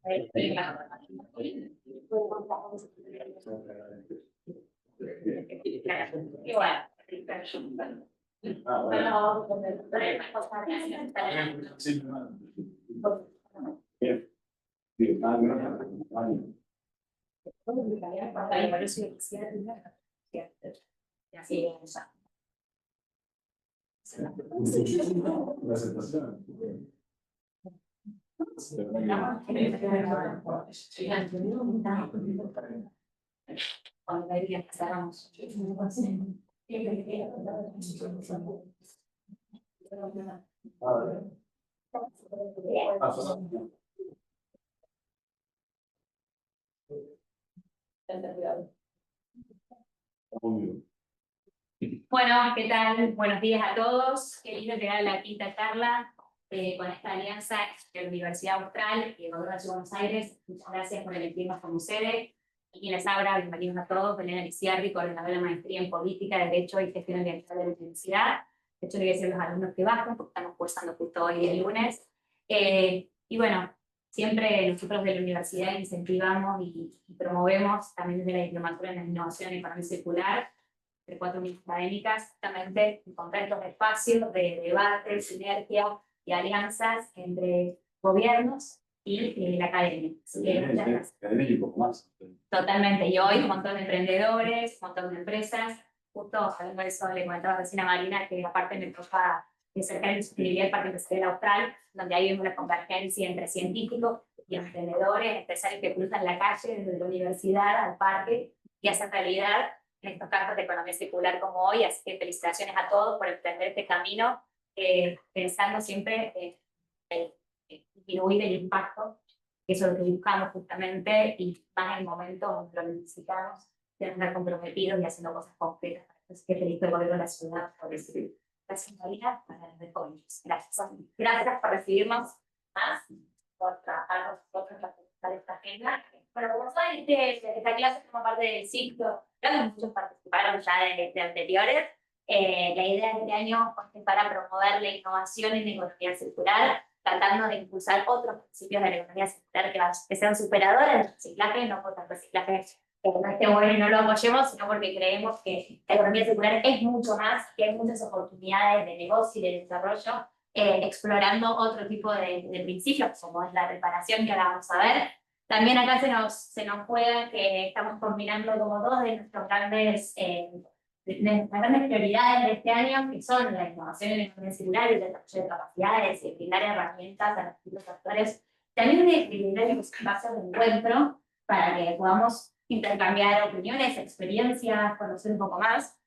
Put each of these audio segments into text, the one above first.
Bueno, ¿qué tal? Buenos días a todos. Qué lindo llegar a la quinta charla con esta alianza entre la Universidad Austral y el Gobierno de Buenos Aires. Muchas gracias por elegirnos como sede. Y quien les habla, bienvenidos a todos. Belén Aliciardi, coordinadora de maestría en Política, Derecho y Gestión Ambiental de la Universidad. De hecho, le voy a decir a los alumnos que bajen, porque estamos cursando justo hoy el lunes. Y bueno, siempre nosotros de la universidad incentivamos y promovemos también desde la diplomatura en la innovación y economía circular de 4 unidades académicas, justamente encontrar estos espacios de debate, sinergia y alianzas entre gobiernos y la academia. Así que muchas gracias. Academia y un poco más. Totalmente, y hoy un montón de emprendedores, un montón de empresas. Justo hablando de eso, le comentaba recién a Marina que aparte me toca de cerca de sostenibilidad del Parque Empresarial Austral, donde hay una convergencia entre científicos y emprendedores, empresarios que cruzan la calle desde la universidad al parque y hacen realidad en estos campos de economía circular como hoy. Así que felicitaciones a todos por emprender este camino, pensando siempre en disminuir el impacto, que eso es lo que buscamos justamente, y más en el momento donde lo necesitamos, de estar comprometidos y haciendo cosas concretas. Así que feliz el gobierno de la ciudad por recibir la señoría para los jóvenes. Gracias. Gracias por recibirnos más, por trabajar nosotros para esta agenda. Bueno, como saben, esta clase forma parte del ciclo. Creo que muchos participaron ya de anteriores. La idea de este año es para promover la innovación en la economía circular, tratando de impulsar otros principios de la economía circular que sean superadores del reciclaje, no por el reciclaje que no esté bueno y no lo apoyemos, sino porque creemos que la economía circular es mucho más, que hay muchas oportunidades de negocio y de desarrollo, explorando otro tipo de principios, como es la reparación, que ahora vamos a ver. También acá se nos juega que estamos combinando como dos de nuestros grandes prioridades de este año, que son la innovación en la economía circular y el desarrollo de capacidades, y brindar herramientas a los distintos actores, también de brindar espacios de encuentro para que podamos intercambiar opiniones, experiencias, conocer un poco más,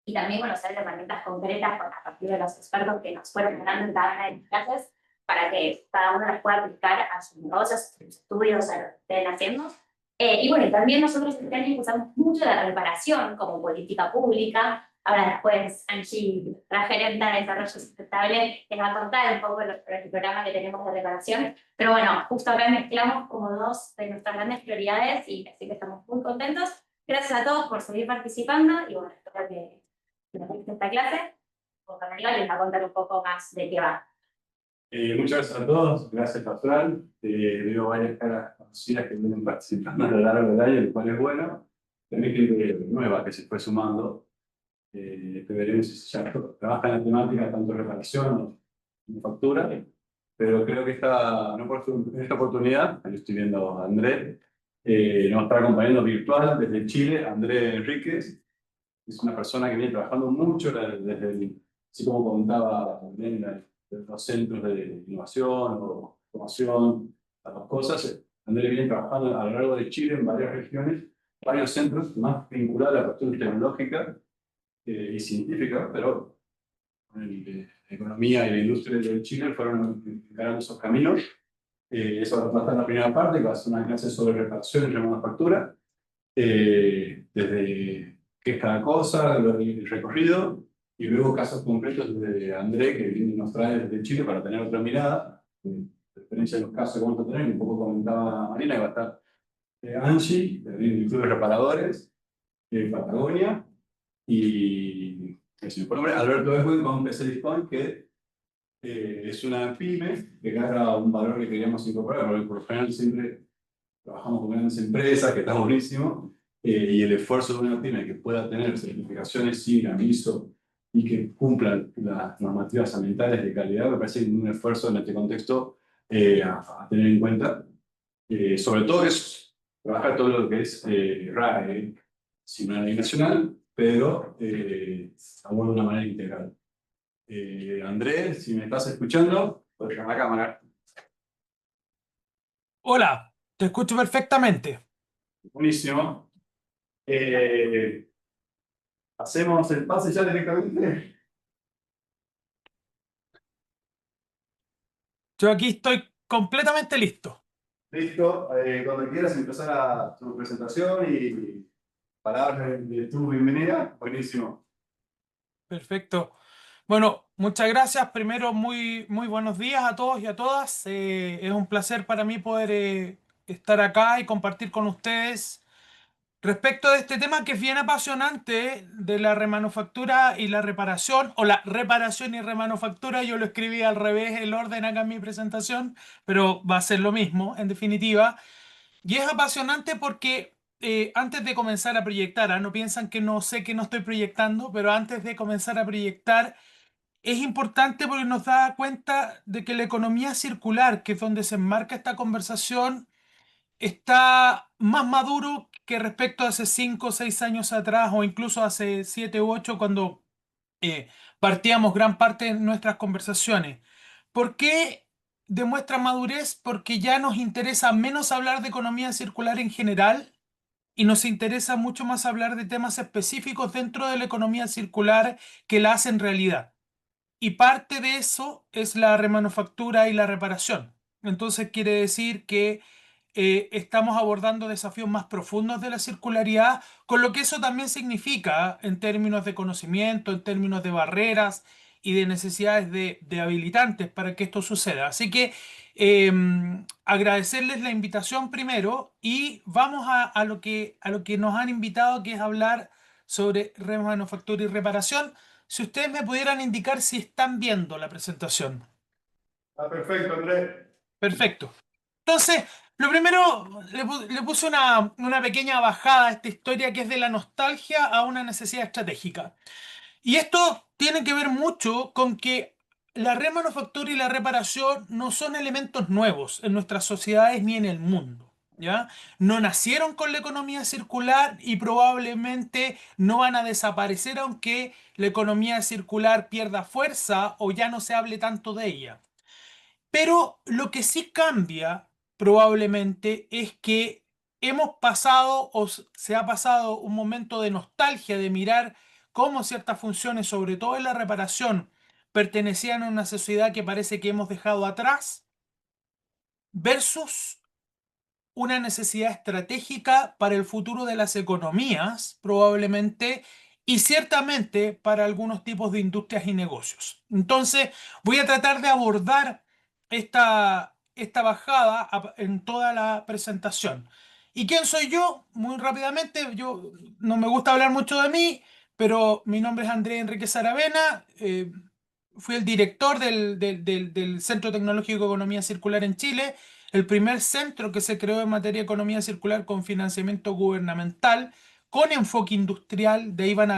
y también conocer herramientas concretas a partir de los expertos que nos fueron dando en cada una de las clases, para que cada uno las pueda aplicar a sus negocios, a sus estudios, a lo que estén haciendo. Y bueno, también nosotros este año impulsamos mucho la reparación como política pública. Ahora después Angie, la gerente de desarrollo sustentable, les va a contar un poco el programa que tenemos de reparación. Pero bueno, justo acá mezclamos como dos de nuestras grandes prioridades, y así que estamos muy contentos. Gracias a todos por seguir participando, y bueno, espero que les guste esta clase. Con Aníbal les va a contar un poco más de qué va. Muchas gracias a todos, gracias Austral. Veo varias caras conocidas que vienen participando a lo largo del año, lo cual es bueno. También gente nueva que se fue sumando. Veremos si ya trabaja en la temática tanto reparación como factura. Pero creo que en esta oportunidad, ahí estoy viendo a André, nos está acompañando virtual desde Chile, André Enríquez. Es una persona que viene trabajando mucho así como contaba Belén, de los centros de innovación o formación, las dos cosas. Andrés viene trabajando a lo largo de Chile en varias regiones, varios centros más vinculados a la cuestión tecnológica y científica, pero la economía y la industria de Chile fueron encarando esos caminos. Eso va a estar en la primera parte, que va a ser una clase sobre reparación y remanufactura, desde qué es cada cosa, el recorrido, y luego casos concretos de André, que viene y nos trae desde Chile para tener otra mirada, referencia a los casos que vamos a tener. Un poco comentaba Marina, que va a estar Angie, del Club de Reparadores, Patagonia, y si me pone nombre, Alberto Edwin con PC Discount, que Es una pyme que carga un valor que queríamos incorporar, porque por lo general siempre trabajamos con grandes empresas, que está buenísimo, y el esfuerzo de una pyme que pueda tener certificaciones SIGA, ISO y que cumplan las normativas ambientales de calidad, me parece un esfuerzo en este contexto a tener en cuenta. Sobre todo es trabajar todo lo que es RAE, sin una ley nacional, pero aborda de una manera integral. Andrés, si me estás escuchando, puedes llamar a la cámara. Hola, te escucho perfectamente. Buenísimo. Eh, ¿Hacemos el pase ya directamente? Yo aquí estoy completamente listo. Listo. Cuando quieras empezar tu presentación y palabras de tu bienvenida. Buenísimo. Perfecto. Bueno, muchas gracias. Primero, muy buenos días a todos y a todas. Es un placer para mí poder estar acá y compartir con ustedes respecto de este tema que es bien apasionante de la remanufactura y la reparación, o la reparación y remanufactura. Yo lo escribí al revés, el orden acá en mi presentación, pero va a ser lo mismo, en definitiva. Y es apasionante porque antes de comenzar a proyectar, no piensan que no sé que no estoy proyectando, pero antes de comenzar a proyectar, es importante porque nos da cuenta de que la economía circular, que es donde se enmarca esta conversación, está más maduro que respecto a hace 5 o 6 años atrás, o incluso hace 7 u 8 cuando eh, partíamos gran parte de nuestras conversaciones. ¿Por qué demuestra madurez? Porque ya nos interesa menos hablar de economía circular en general y nos interesa mucho más hablar de temas específicos dentro de la economía circular que la hacen realidad. Y parte de eso es la remanufactura y la reparación. Entonces quiere decir que estamos abordando desafíos más profundos de la circularidad, con lo que eso también significa en términos de conocimiento, en términos de barreras y de necesidades de habilitantes para que esto suceda. Así que eh, agradecerles la invitación primero y vamos a lo que nos han invitado, que es hablar sobre remanufactura y reparación. Si ustedes me pudieran indicar si están viendo la presentación. Está perfecto, Andrés. Perfecto. Entonces, lo primero, le puse una pequeña bajada a esta historia que es de la nostalgia a una necesidad estratégica. Y esto tiene que ver mucho con que la remanufactura y la reparación no son elementos nuevos en nuestras sociedades ni en el mundo. ¿Ya? No nacieron con la economía circular y probablemente no van a desaparecer aunque la economía circular pierda fuerza o ya no se hable tanto de ella. Pero lo que sí cambia probablemente es que hemos pasado se ha pasado un momento de nostalgia de mirar cómo ciertas funciones, sobre todo en la reparación, pertenecían a una sociedad que parece que hemos dejado atrás, versus una necesidad estratégica para el futuro de las economías, probablemente, y ciertamente para algunos tipos de industrias y negocios. Entonces, voy a tratar de abordar esta bajada en toda la presentación. ¿Y quién soy yo? Muy rápidamente, yo no me gusta hablar mucho de mí, pero mi nombre es Andrés Enrique Saravena. Fui el director del Centro Tecnológico de Economía Circular en Chile, el primer centro que se creó en materia de economía circular con financiamiento gubernamental, con enfoque industrial. De ahí van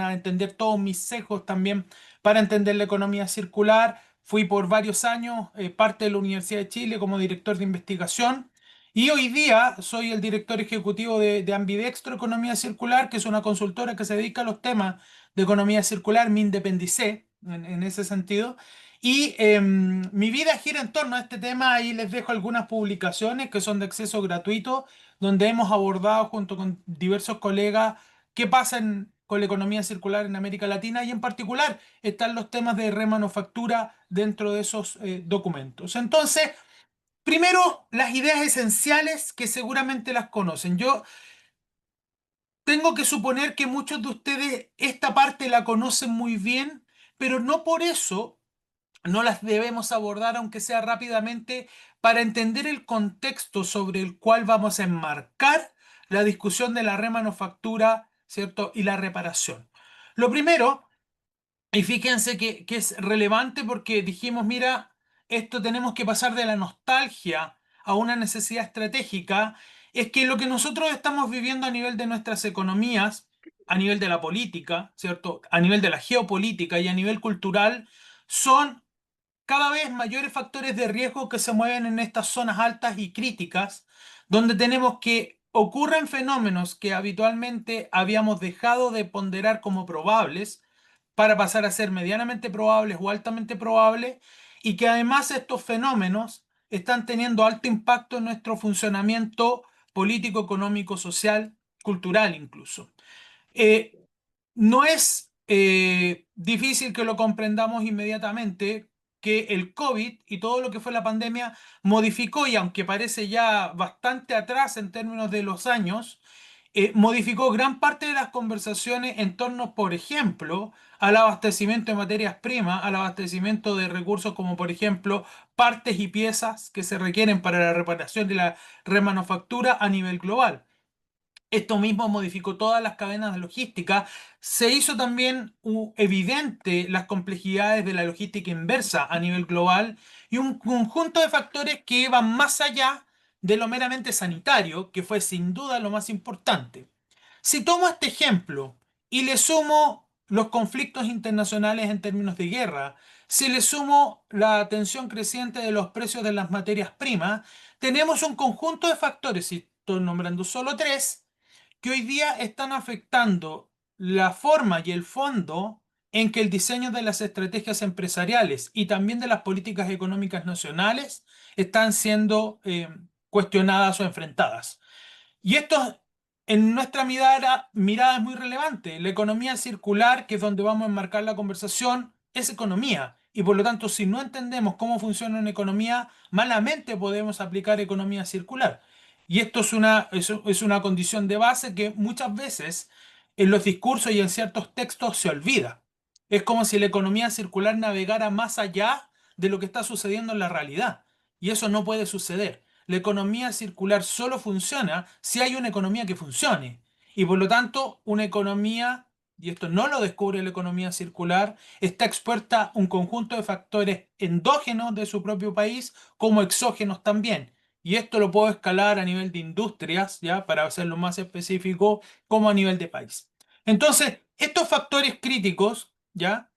a entender todos mis sesgos también para entender la economía circular. Fui por varios años parte de la Universidad de Chile como director de investigación. Y hoy día soy el director ejecutivo de Ambidextro Economía Circular, que es una consultora que se dedica a los temas de economía circular. Me independicé en ese sentido. Y mi vida gira en torno a este tema. Ahí les dejo algunas publicaciones que son de acceso gratuito, donde hemos abordado junto con diversos colegas qué pasa con la economía circular en América Latina, y en particular están los temas de remanufactura dentro de esos documentos. Entonces, primero, las ideas esenciales que seguramente las conocen. Yo tengo que suponer que muchos de ustedes esta parte la conocen muy bien, pero no por eso no las debemos abordar, aunque sea rápidamente, para entender el contexto sobre el cual vamos a enmarcar la discusión de la remanufactura, ¿cierto? Y la reparación. Lo primero Y fíjense que es relevante porque dijimos, mira, esto tenemos que pasar de la nostalgia a una necesidad estratégica. Es que lo que nosotros estamos viviendo a nivel de nuestras economías, a nivel de la política, ¿cierto? A nivel de la geopolítica y a nivel cultural, son cada vez mayores factores de riesgo que se mueven en estas zonas altas y críticas, donde tenemos que ocurren fenómenos que habitualmente habíamos dejado de ponderar como probables para pasar a ser medianamente probables o altamente probables, y que además estos fenómenos están teniendo alto impacto en nuestro funcionamiento político, económico, social, cultural incluso. Eh, no es difícil que lo comprendamos inmediatamente que el COVID y todo lo que fue la pandemia modificó, y aunque parece ya bastante atrás en términos de los años, modificó gran parte de las conversaciones en torno, por ejemplo, al abastecimiento de materias primas, al abastecimiento de recursos como, por ejemplo, partes y piezas que se requieren para la reparación y la remanufactura a nivel global. Esto mismo modificó todas las cadenas de logística. Se hizo también evidente las complejidades de la logística inversa a nivel global y un conjunto de factores que van más allá de lo meramente sanitario, que fue sin duda lo más importante. Si tomo este ejemplo y le sumo los conflictos internacionales en términos de guerra, si le sumo la tensión creciente de los precios de las materias primas, tenemos un conjunto de factores, y estoy nombrando solo tres, que hoy día están afectando la forma y el fondo en que el diseño de las estrategias empresariales y también de las políticas económicas nacionales están siendo cuestionadas o enfrentadas. Y esto en nuestra mirada es muy relevante. La economía circular, que es donde vamos a enmarcar la conversación, es economía. Y por lo tanto, si no entendemos cómo funciona una economía, malamente podemos aplicar economía circular. Y esto es una condición de base que muchas veces en los discursos y en ciertos textos se olvida. Es como si la economía circular navegara más allá de lo que está sucediendo en la realidad. Y eso no puede suceder. La economía circular solo funciona si hay una economía que funcione. Y por lo tanto, una economía, y esto no lo descubre la economía circular, está expuesta a un conjunto de factores endógenos de su propio país como exógenos también. Y esto lo puedo escalar a nivel de industrias, ¿ya? Para hacerlo más específico, como a nivel de país. Entonces, estos factores críticos, ¿ya?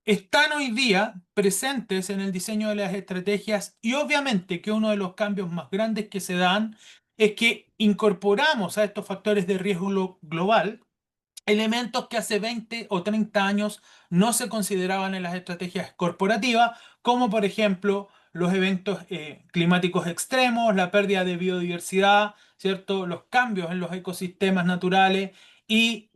Están hoy día presentes en el diseño de las estrategias, y obviamente que uno de los cambios más grandes que se dan es que incorporamos a estos factores de riesgo global elementos que hace 20 o 30 años no se consideraban en las estrategias corporativas, como por ejemplo los eventos climáticos extremos, la pérdida de biodiversidad, ¿cierto? Los cambios en los ecosistemas naturales y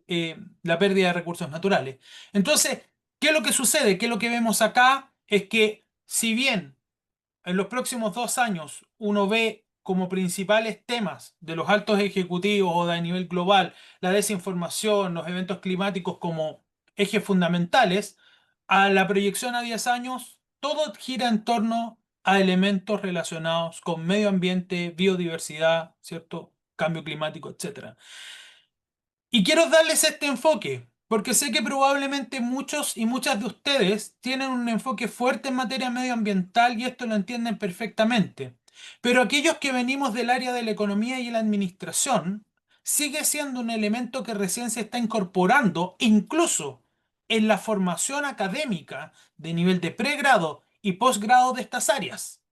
la pérdida de recursos naturales. Entonces, ¿qué es lo que sucede? ¿Qué es lo que vemos acá? Es que si bien en los próximos 2 años uno ve como principales temas de los altos ejecutivos o de a nivel global la desinformación, los eventos climáticos como ejes fundamentales, a la proyección a 10 años todo gira en torno a elementos relacionados con medio ambiente, biodiversidad, ¿cierto? Cambio climático, etcétera. Y quiero darles este enfoque, porque sé que probablemente muchos y muchas de ustedes tienen un enfoque fuerte en materia medioambiental y esto lo entienden perfectamente. Pero aquellos que venimos del área de la economía y la administración, sigue siendo un elemento que recién se está incorporando, incluso en la formación académica de nivel de pregrado y posgrado de estas áreas.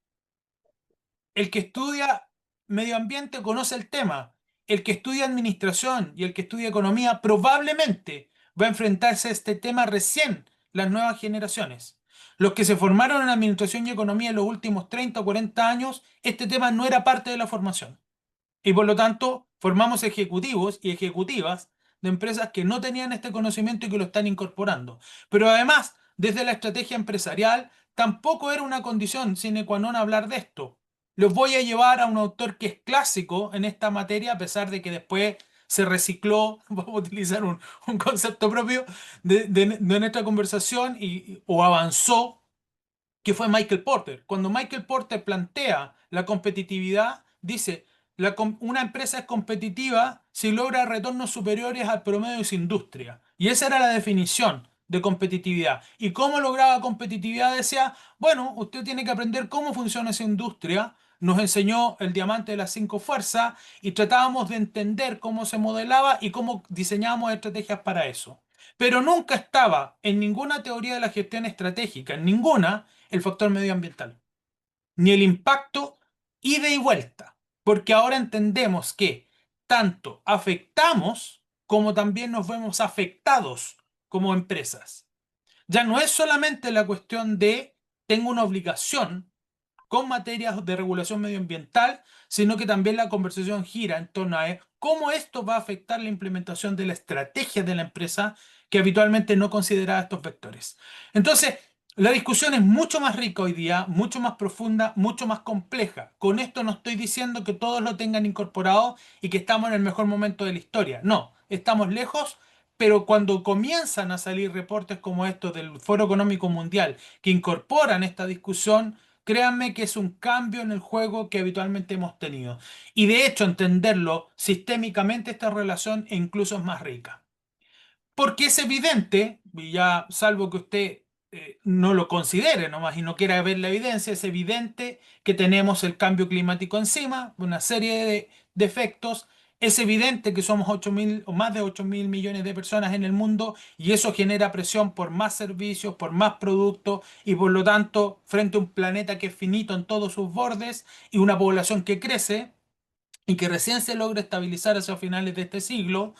El que estudia medio ambiente conoce el tema. El que estudia administración y el que estudia economía probablemente va a enfrentarse a este tema recién las nuevas generaciones. Los que se formaron en administración y economía en los últimos 30 o 40 años, este tema no era parte de la formación. Y por lo tanto, formamos ejecutivos y ejecutivas de empresas que no tenían este conocimiento y que lo están incorporando. Pero además, desde la estrategia empresarial, tampoco era una condición sine qua non hablar de esto. Los voy a llevar a un autor que es clásico en esta materia, a pesar de que después se recicló, vamos a utilizar un concepto propio de nuestra conversación, o avanzó, que fue Michael Porter. Cuando Michael Porter plantea la competitividad, dice, una empresa es competitiva si logra retornos superiores al promedio de su industria. Y esa era la definición de competitividad. ¿Y cómo lograba competitividad? Decía, bueno, usted tiene que aprender cómo funciona esa industria. Nos enseñó el diamante de las cinco fuerzas y tratábamos de entender cómo se modelaba y cómo diseñábamos estrategias para eso. Pero nunca estaba en ninguna teoría de la gestión estratégica, en ninguna, el factor medioambiental, ni el impacto ida y vuelta, porque ahora entendemos que tanto afectamos como también nos vemos afectados como empresas. Ya no es solamente la cuestión de tengo una obligación con materias de regulación medioambiental, sino que también la conversación gira en torno a cómo esto va a afectar la implementación de la estrategia de la empresa que habitualmente no considera estos vectores. Entonces, la discusión es mucho más rica hoy día, mucho más profunda, mucho más compleja. Con esto no estoy diciendo que todos lo tengan incorporado y que estamos en el mejor momento de la historia. No, estamos lejos, pero cuando comienzan a salir reportes como estos del Foro Económico Mundial que incorporan esta discusión, créanme que es un cambio en el juego que habitualmente hemos tenido. Y de hecho, entenderlo sistémicamente, esta relación incluso es más rica. Porque es evidente, y ya salvo que usted no lo considere nomás y no quiera ver la evidencia, es evidente que tenemos el cambio climático encima, una serie de efectos. Es evidente que somos 8.000 o más de 8.000 millones de personas en el mundo y eso genera presión por más servicios, por más productos y por lo tanto, frente a un planeta que es finito en todos sus bordes y una población que crece y que recién se logra estabilizar hacia finales de este siglo,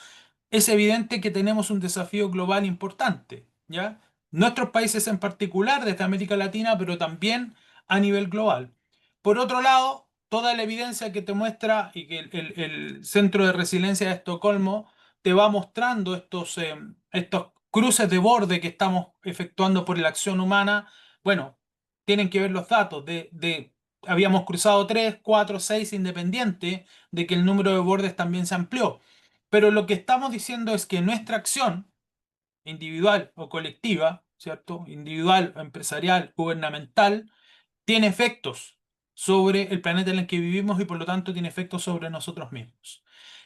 es evidente que tenemos un desafío global importante, ¿ya? Nuestros países en particular, desde América Latina, pero también a nivel global. Por otro lado, toda la evidencia que te muestra y que el Centro de Resiliencia de Estocolmo te va mostrando estos cruces de borde que estamos efectuando por la acción humana, bueno, tienen que ver los datos habíamos cruzado 3, 4, 6 independiente de que el número de bordes también se amplió. Pero lo que estamos diciendo es que nuestra acción, individual o colectiva, ¿cierto? Individual, empresarial, gubernamental, tiene efectos sobre el planeta en el que vivimos y por lo tanto tiene efectos sobre nosotros mismos.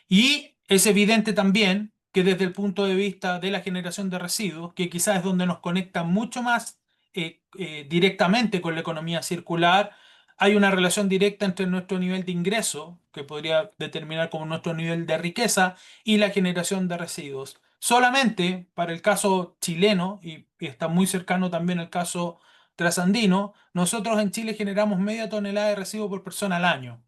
Y es evidente también que desde el punto de vista de la generación de residuos, que quizás es donde nos conecta mucho más directamente con la economía circular, hay una relación directa entre nuestro nivel de ingreso, que podría determinar como nuestro nivel de riqueza, y la generación de residuos. Solamente para el caso chileno, y está muy cercano también el caso trasandino, nosotros en Chile generamos media tonelada de residuos por persona al año.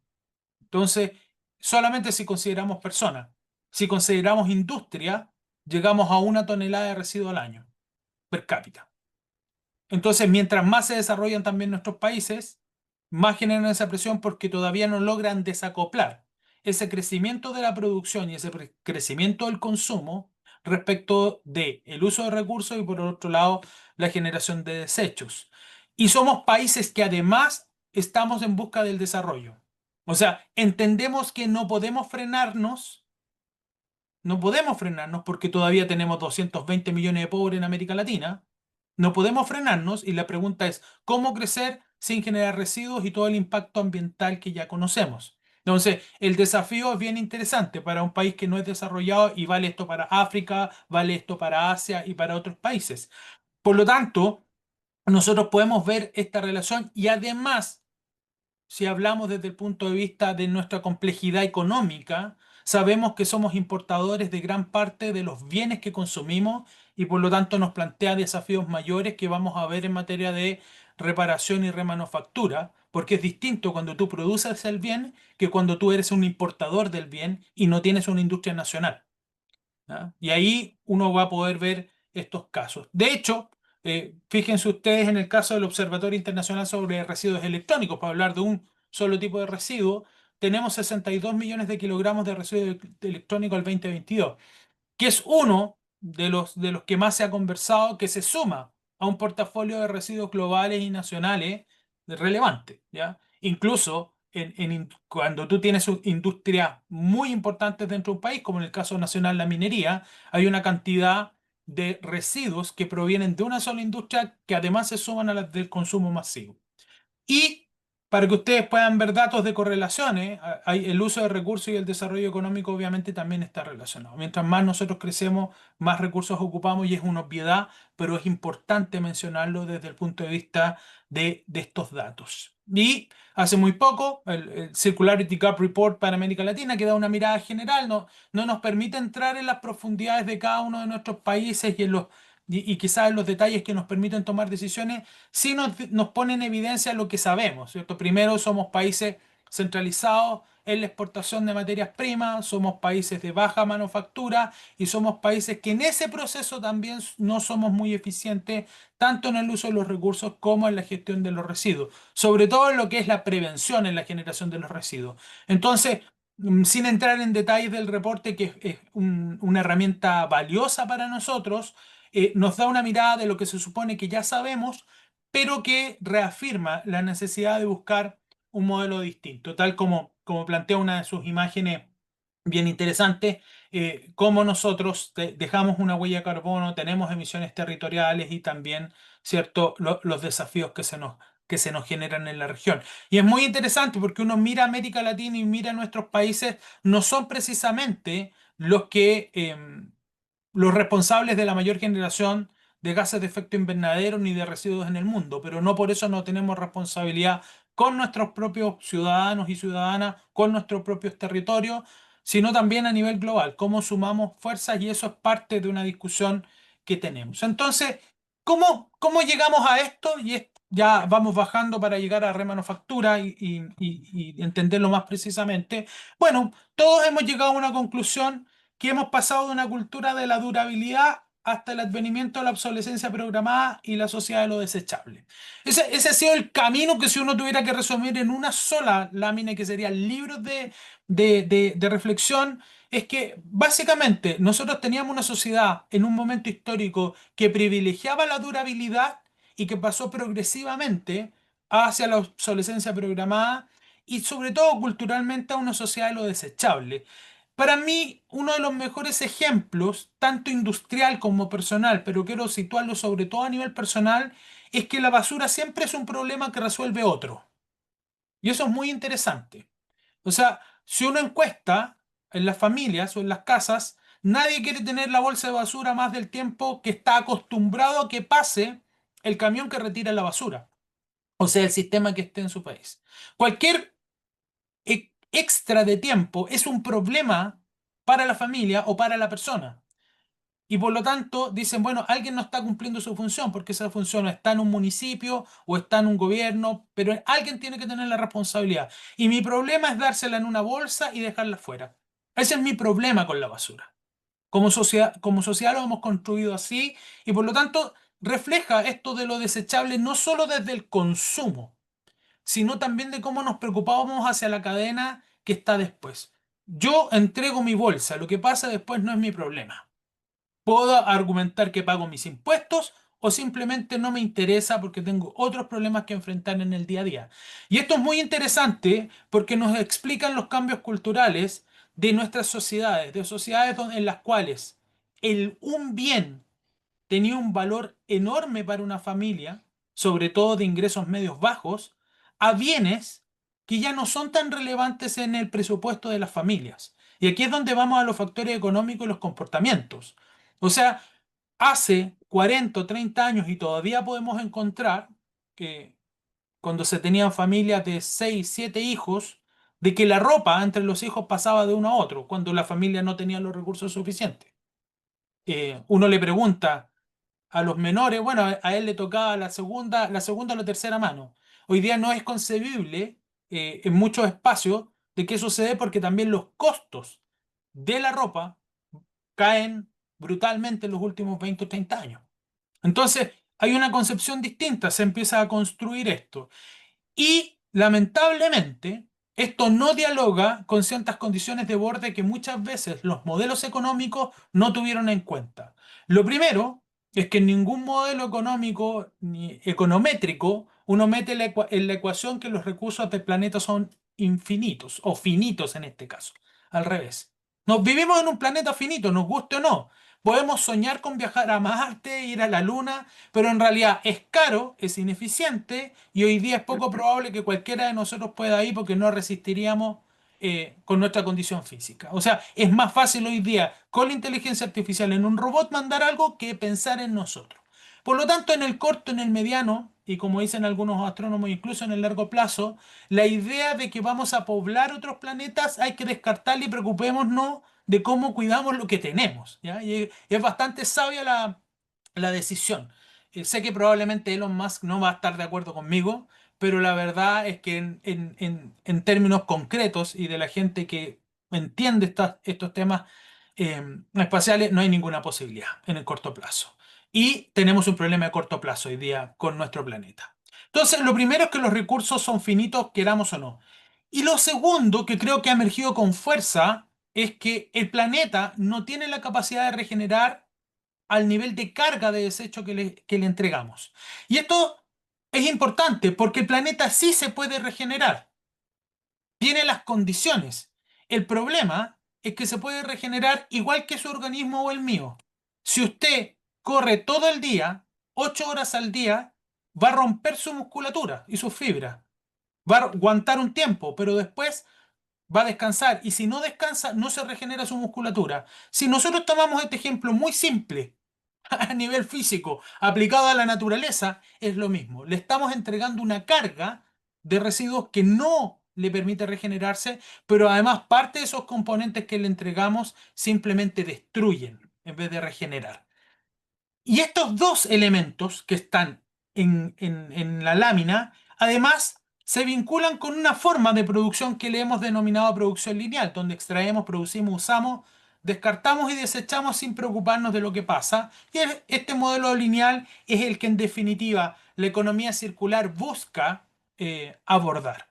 Entonces, solamente si consideramos personas. Si consideramos industria, llegamos a 1 tonelada de residuos al año, per cápita. Entonces, mientras más se desarrollan también nuestros países, más generan esa presión porque todavía no logran desacoplar ese crecimiento de la producción y ese crecimiento del consumo respecto del uso de recursos y por otro lado la generación de desechos. Y somos países que además estamos en busca del desarrollo. O sea, entendemos que no podemos frenarnos porque todavía tenemos 220 millones de pobres en América Latina. No podemos frenarnos y la pregunta es, ¿cómo crecer sin generar residuos y todo el impacto ambiental que ya conocemos? Entonces, el desafío es bien interesante para un país que no es desarrollado y vale esto para África, vale esto para Asia y para otros países. Por lo tanto, nosotros podemos ver esta relación y además si hablamos desde el punto de vista de nuestra complejidad económica, sabemos que somos importadores de gran parte de los bienes que consumimos y por lo tanto nos plantea desafíos mayores que vamos a ver en materia de reparación y remanufactura, porque es distinto cuando tú produces el bien que cuando tú eres un importador del bien y no tienes una industria nacional. ¿Ya? Y ahí uno va a poder ver estos casos. De hecho, fíjense ustedes en el caso del Observatorio Internacional sobre Residuos Electrónicos, para hablar de un solo tipo de residuo, tenemos 62 millones de kilogramos de residuos electrónicos al 2022 que es uno de los que más se ha conversado, que se suma a un portafolio de residuos globales y nacionales relevante, ¿ya? Incluso cuando tú tienes industrias muy importantes dentro de un país, como en el caso nacional la minería, hay una cantidad de residuos que provienen de una sola industria que además se suman a las del consumo masivo. Y para que ustedes puedan ver datos de correlaciones, el uso de recursos y el desarrollo económico obviamente también está relacionado. Mientras más nosotros crecemos, más recursos ocupamos y es una obviedad, pero es importante mencionarlo desde el punto de vista de estos datos. Y hace muy poco, el Circularity Gap Report para América Latina, que da una mirada general, no nos permite entrar en las profundidades de cada uno de nuestros países y quizás en los detalles que nos permiten tomar decisiones, sí nos pone en evidencia lo que sabemos, ¿cierto? Primero, somos países centralizados en la exportación de materias primas, somos países de baja manufactura y somos países que en ese proceso también no somos muy eficientes, tanto en el uso de los recursos como en la gestión de los residuos, sobre todo en lo que es la prevención en la generación de los residuos. Entonces, sin entrar en detalles del reporte, que es una herramienta valiosa para nosotros, nos da una mirada de lo que se supone que ya sabemos, pero que reafirma la necesidad de buscar un modelo distinto, tal como plantea una de sus imágenes bien interesante, cómo nosotros dejamos una huella de carbono, tenemos emisiones territoriales y también, ¿cierto?, los desafíos que se nos generan en la región. Y es muy interesante porque uno mira América Latina y mira nuestros países, no son precisamente los responsables de la mayor generación de gases de efecto invernadero ni de residuos en el mundo, pero no por eso no tenemos responsabilidad con nuestros propios ciudadanos y ciudadanas, con nuestros propios territorios, sino también a nivel global, cómo sumamos fuerzas y eso es parte de una discusión que tenemos. Entonces, ¿cómo llegamos a esto? Ya vamos bajando para llegar a remanufactura y entenderlo más precisamente. Bueno, todos hemos llegado a una conclusión que hemos pasado de una cultura de la durabilidad hasta el advenimiento de la obsolescencia programada y la sociedad de lo desechable. Ese ha sido el camino que si uno tuviera que resumir en una sola lámina, que serían libros de reflexión, es que básicamente nosotros teníamos una sociedad en un momento histórico que privilegiaba la durabilidad y que pasó progresivamente hacia la obsolescencia programada y sobre todo culturalmente a una sociedad de lo desechable. Para mí, uno de los mejores ejemplos, tanto industrial como personal, pero quiero situarlo sobre todo a nivel personal, es que la basura siempre es un problema que resuelve otro. Y eso es muy interesante. O sea, si uno encuesta en las familias o en las casas, nadie quiere tener la bolsa de basura más del tiempo que está acostumbrado a que pase el camión que retira la basura. O sea, el sistema que esté en su país. Cualquier extra de tiempo es un problema para la familia o para la persona. Y por lo tanto dicen, bueno, alguien no está cumpliendo su función porque esa función está en un municipio o está en un gobierno, pero alguien tiene que tener la responsabilidad. Y mi problema es dársela en una bolsa y dejarla fuera. Ese es mi problema con la basura. Como sociedad lo hemos construido así y por lo tanto refleja esto de lo desechable no solo desde el consumo, sino también de cómo nos preocupábamos hacia la cadena que está después. Yo entrego mi bolsa, lo que pasa después no es mi problema. Puedo argumentar que pago mis impuestos o simplemente no me interesa porque tengo otros problemas que enfrentar en el día a día. Y esto es muy interesante porque nos explican los cambios culturales de nuestras sociedades, de sociedades en las cuales un bien tenía un valor enorme para una familia, sobre todo de ingresos medios bajos, a bienes que ya no son tan relevantes en el presupuesto de las familias. Y aquí es donde vamos a los factores económicos y los comportamientos. O sea, hace 40 o 30 años y todavía podemos encontrar que cuando se tenían familias de 6 7 hijos, de que la ropa entre los hijos pasaba de uno a otro, cuando la familia no tenía los recursos suficientes. Uno le pregunta, a los menores, bueno, a él le tocaba la segunda o la tercera mano. Hoy día no es concebible en muchos espacios de que eso se dé porque también los costos de la ropa caen brutalmente en los últimos 20 o 30 años. Entonces, hay una concepción distinta, se empieza a construir esto. Y lamentablemente, esto no dialoga con ciertas condiciones de borde que muchas veces los modelos económicos no tuvieron en cuenta. Lo primero es que en ningún modelo económico ni econométrico uno mete en la ecuación que los recursos del planeta son infinitos o finitos en este caso. Al revés. Nos vivimos en un planeta finito, nos guste o no, Podemos soñar con viajar a Marte, ir a la Luna, pero en realidad es caro, es ineficiente y hoy día es poco probable que cualquiera de nosotros pueda ir porque no resistiríamos con nuestra condición física. O sea, es más fácil hoy día con la inteligencia artificial en un robot mandar algo que pensar en nosotros. Por lo tanto, en el corto, en el mediano, y como dicen algunos astrónomos, incluso en el largo plazo, la idea de que vamos a poblar otros planetas hay que descartarla y preocupémonos de cómo cuidamos lo que tenemos, ¿ya? Y es bastante sabia la decisión. Sé que probablemente Elon Musk no va a estar de acuerdo conmigo, pero la verdad es que en términos concretos y de la gente que entiende estos temas espaciales, no hay ninguna posibilidad en el corto plazo. Y tenemos un problema de corto plazo hoy día con nuestro planeta. Entonces, lo primero es que los recursos son finitos, queramos o no. Y lo segundo, que creo que ha emergido con fuerza, es que el planeta no tiene la capacidad de regenerar al nivel de carga de desecho que le entregamos. Y esto es importante porque el planeta sí se puede regenerar, tiene las condiciones. El problema es que se puede regenerar igual que su organismo o el mío. Si usted corre todo el día, 8 horas al día, va a romper su musculatura y sus fibras. Va a aguantar un tiempo, pero después va a descansar. Y si no descansa, no se regenera su musculatura. Si nosotros tomamos este ejemplo muy simple, a nivel físico, aplicado a la naturaleza, es lo mismo. Le estamos entregando una carga de residuos que no le permite regenerarse, pero además parte de esos componentes que le entregamos simplemente destruyen en vez de regenerar. Y estos dos elementos que están en la lámina, además, se vinculan con una forma de producción que le hemos denominado producción lineal, donde extraemos, producimos, usamos, descartamos y desechamos sin preocuparnos de lo que pasa. Y este modelo lineal es el que en definitiva la economía circular busca abordar.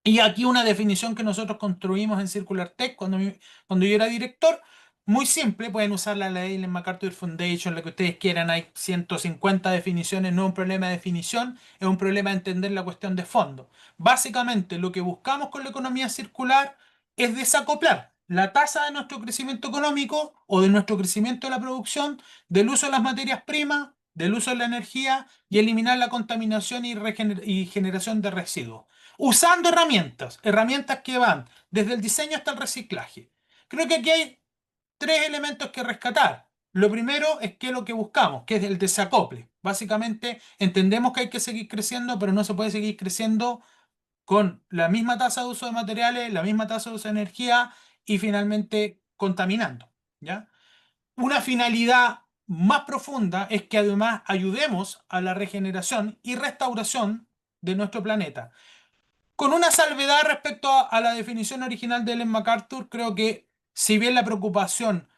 Y aquí una definición que nosotros construimos en Circular Tech cuando yo era director, muy simple, pueden usar la ley, la MacArthur Foundation, lo que ustedes quieran, hay 150 definiciones, no es un problema de definición, es un problema de entender la cuestión de fondo. Básicamente, lo que buscamos con la economía circular es desacoplar la tasa de nuestro crecimiento económico o de nuestro crecimiento de la producción del uso de las materias primas, del uso de la energía y eliminar la contaminación y generación de residuos usando herramientas que van desde el diseño hasta el reciclaje. Creo que aquí hay tres elementos que rescatar. Lo primero es que lo que buscamos, que es el desacople. Básicamente entendemos que hay que seguir creciendo, pero no se puede seguir creciendo con la misma tasa de uso de materiales, la misma tasa de uso de energía y finalmente contaminando, ¿ya? Una finalidad más profunda es que además ayudemos a la regeneración y restauración de nuestro planeta. Con una salvedad respecto a la definición original de Ellen MacArthur, creo que si bien la preocupación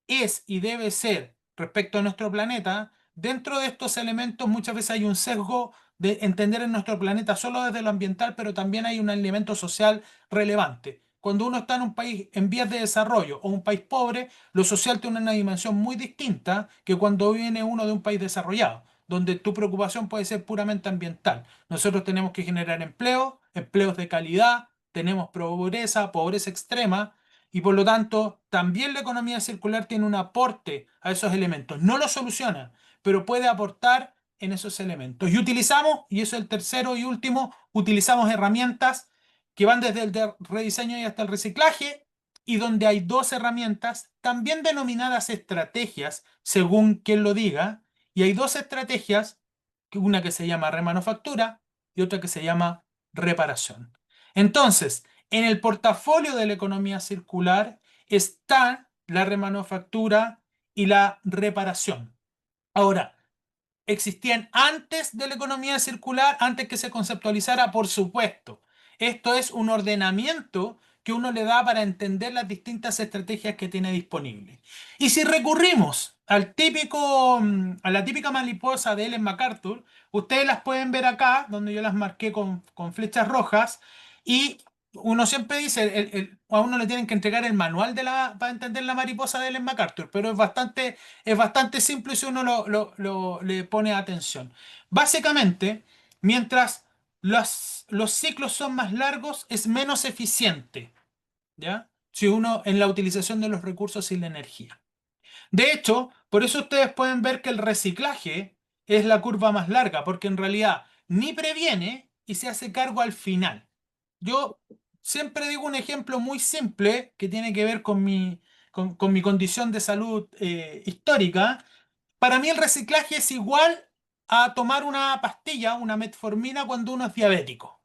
es y debe ser respecto a nuestro planeta, dentro de estos elementos muchas veces hay un sesgo de entender en nuestro planeta solo desde lo ambiental, pero también hay un elemento social relevante. Cuando uno está en un país en vías de desarrollo o un país pobre, lo social tiene una dimensión muy distinta que cuando viene uno de un país desarrollado, donde tu preocupación puede ser puramente ambiental. Nosotros tenemos que generar empleo, empleos de calidad, tenemos pobreza, pobreza extrema, y por lo tanto, también la economía circular tiene un aporte a esos elementos. No lo soluciona, pero puede aportar en esos elementos. Y utilizamos, y eso es el tercero y último, utilizamos herramientas que van desde el rediseño y hasta el reciclaje, y donde hay dos herramientas, también denominadas estrategias, según quien lo diga, y hay dos estrategias, una que se llama remanufactura y otra que se llama reparación. Entonces, en el portafolio de la economía circular está la remanufactura y la reparación. Ahora, existían antes de la economía circular, antes que se conceptualizara, por supuesto. Esto es un ordenamiento que uno le da para entender las distintas estrategias que tiene disponibles. Y si recurrimos a la típica mariposa de Ellen MacArthur, ustedes las pueden ver acá, donde yo las marqué con flechas rojas, y uno siempre dice, a uno le tienen que entregar el manual para entender la mariposa de Ellen MacArthur, pero es bastante simple si uno le pone atención. Básicamente, mientras los ciclos son más largos, es menos eficiente, ¿ya? Si uno en la utilización de los recursos y la energía. De hecho, por eso ustedes pueden ver que el reciclaje es la curva más larga, porque en realidad ni previene y se hace cargo al final. Yo siempre digo un ejemplo muy simple que tiene que ver con mi condición de salud histórica. Para mí el reciclaje es igual a tomar una pastilla, una metformina, cuando uno es diabético.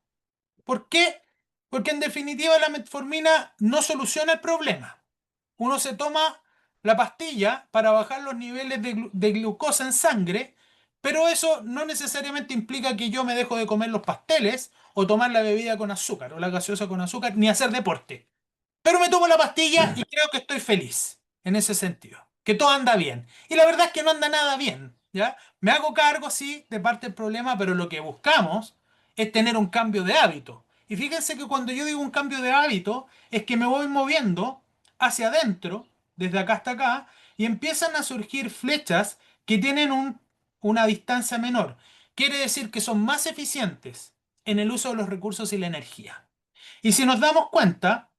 ¿Por qué? Porque en definitiva la metformina no soluciona el problema. Uno se toma la pastilla para bajar los niveles de glucosa en sangre, pero eso no necesariamente implica que yo me dejo de comer los pasteles o tomar la bebida con azúcar o la gaseosa con azúcar, ni hacer deporte. Pero me tomo la pastilla y creo que estoy feliz en ese sentido, que todo anda bien. Y la verdad es que no anda nada bien, ¿ya? Me hago cargo, sí, de parte del problema, pero lo que buscamos es tener un cambio de hábito. Y fíjense que cuando yo digo un cambio de hábito, es que me voy moviendo hacia adentro, desde acá hasta acá, y empiezan a surgir flechas que tienen una distancia menor. Quiere decir que son más eficientes en el uso de los recursos y la energía. Y si nos damos cuenta,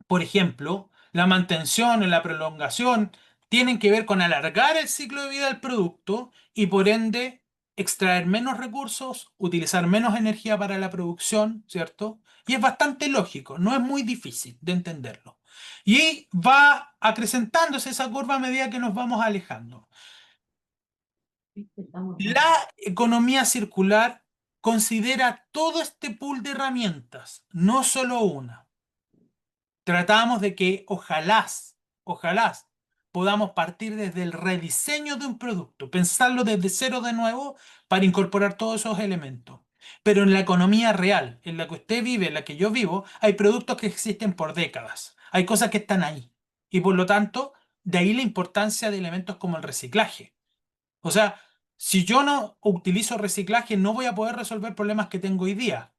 por ejemplo, la mantención o la prolongación tienen que ver con alargar el ciclo de vida del producto y por ende extraer menos recursos, utilizar menos energía para la producción, ¿cierto? Y es bastante lógico, no es muy difícil de entenderlo. Y va acrecentándose esa curva a medida que nos vamos alejando. La economía circular considera todo este pool de herramientas, no solo una. Tratamos de que ojalá podamos partir desde el rediseño de un producto, pensarlo desde cero de nuevo para incorporar todos esos elementos. Pero en la economía real, en la que usted vive, en la que yo vivo, hay productos que existen por décadas. Hay cosas que están ahí. Y por lo tanto, de ahí la importancia de elementos como el reciclaje. O sea, si yo no utilizo reciclaje, no voy a poder resolver problemas que tengo hoy día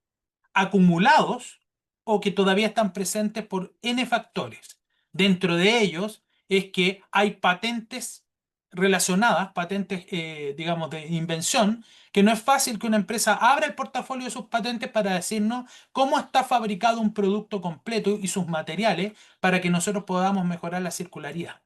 acumulados o que todavía están presentes por N factores. Dentro de ellos es que hay patentes relacionadas, patentes, digamos, de invención, que no es fácil que una empresa abra el portafolio de sus patentes para decirnos cómo está fabricado un producto completo y sus materiales para que nosotros podamos mejorar la circularidad.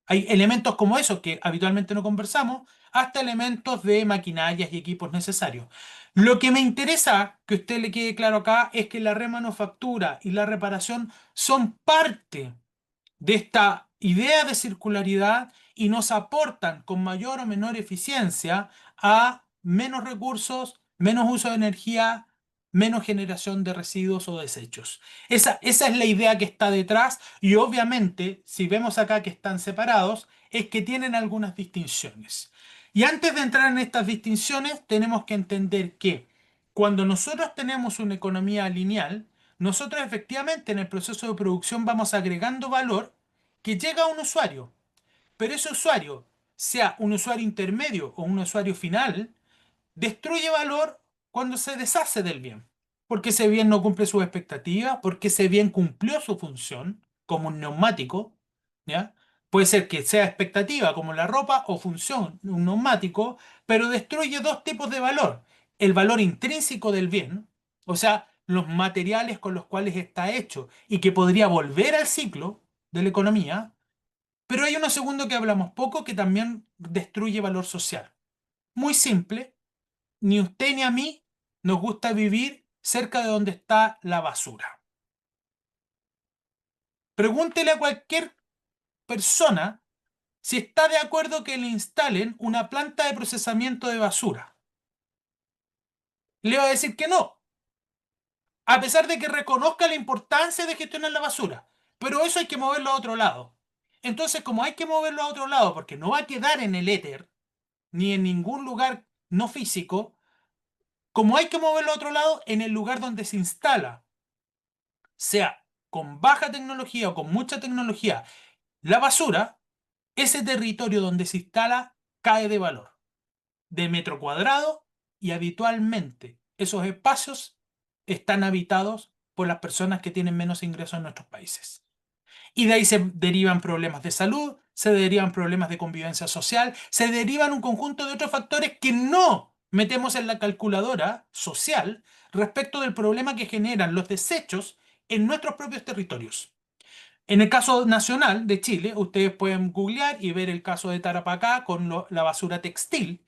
Hay elementos como esos que habitualmente no conversamos, hasta elementos de maquinarias y equipos necesarios. Lo que me interesa que a usted le quede claro acá es que la remanufactura y la reparación son parte de esta idea de circularidad y nos aportan con mayor o menor eficiencia a menos recursos, menos uso de energía, menos generación de residuos o desechos. Esa es la idea que está detrás y obviamente si vemos acá que están separados es que tienen algunas distinciones. Y antes de entrar en estas distinciones tenemos que entender que cuando nosotros tenemos una economía lineal, nosotros efectivamente en el proceso de producción vamos agregando valor que llega a un usuario, pero ese usuario, sea un usuario intermedio o un usuario final, destruye valor cuando se deshace del bien, porque ese bien no cumple sus expectativas, porque ese bien cumplió su función como un neumático, ¿ya? Puede ser que sea expectativa como la ropa o función un neumático, pero destruye dos tipos de valor. El valor intrínseco del bien, o sea, los materiales con los cuales está hecho y que podría volver al ciclo de la economía, pero hay uno segundo que hablamos poco que también destruye valor social. Muy simple, ni usted ni a mí nos gusta vivir cerca de donde está la basura. Pregúntele a cualquier persona si está de acuerdo que le instalen una planta de procesamiento de basura. Le va a decir que no, a pesar de que reconozca la importancia de gestionar la basura. Pero eso hay que moverlo a otro lado. Entonces, como hay que moverlo a otro lado, porque no va a quedar en el éter, ni en ningún lugar no físico, como hay que moverlo a otro lado, en el lugar donde se instala, sea con baja tecnología o con mucha tecnología, la basura, ese territorio donde se instala cae de valor, de metro cuadrado, y habitualmente esos espacios están habitados por las personas que tienen menos ingresos en nuestros países. Y de ahí se derivan problemas de salud, se derivan problemas de convivencia social, se derivan un conjunto de otros factores que no metemos en la calculadora social respecto del problema que generan los desechos en nuestros propios territorios. En el caso nacional de Chile, ustedes pueden googlear y ver el caso de Tarapacá con la basura textil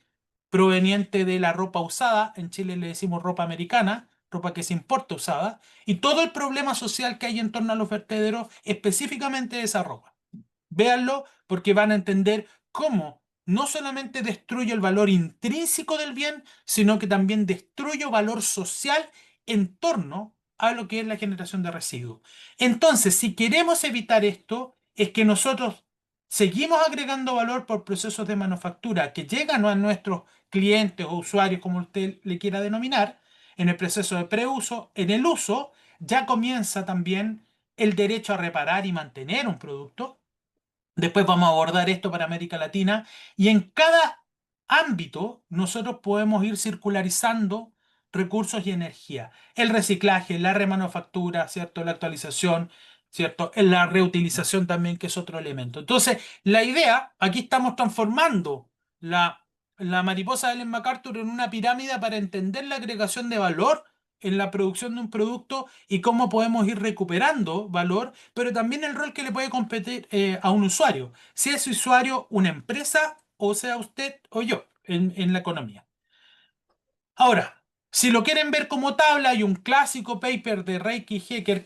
proveniente de la ropa usada. En Chile le decimos ropa americana, ropa que se importa usada, y todo el problema social que hay en torno a los vertederos, específicamente de esa ropa. Véanlo porque van a entender cómo no solamente destruye el valor intrínseco del bien, sino que también destruye valor social en torno a lo que es la generación de residuos. Entonces, si queremos evitar esto, es que nosotros seguimos agregando valor por procesos de manufactura que llegan a nuestros clientes o usuarios, como usted le quiera denominar, en el proceso de preuso, en el uso, ya comienza también el derecho a reparar y mantener un producto. Después vamos a abordar esto para América Latina y en cada ámbito nosotros podemos ir circularizando recursos y energía. El reciclaje, la remanufactura, ¿cierto? La actualización, ¿cierto? La reutilización también, que es otro elemento. Entonces, la idea, aquí estamos transformando la, la mariposa de Ellen MacArthur en una pirámide para entender la agregación de valor en la producción de un producto y cómo podemos ir recuperando valor, pero también el rol que le puede competir a un usuario, sea ese usuario una empresa o sea usted o yo en la economía. Ahora, si lo quieren ver como tabla, hay un clásico paper de Reiki Hecker,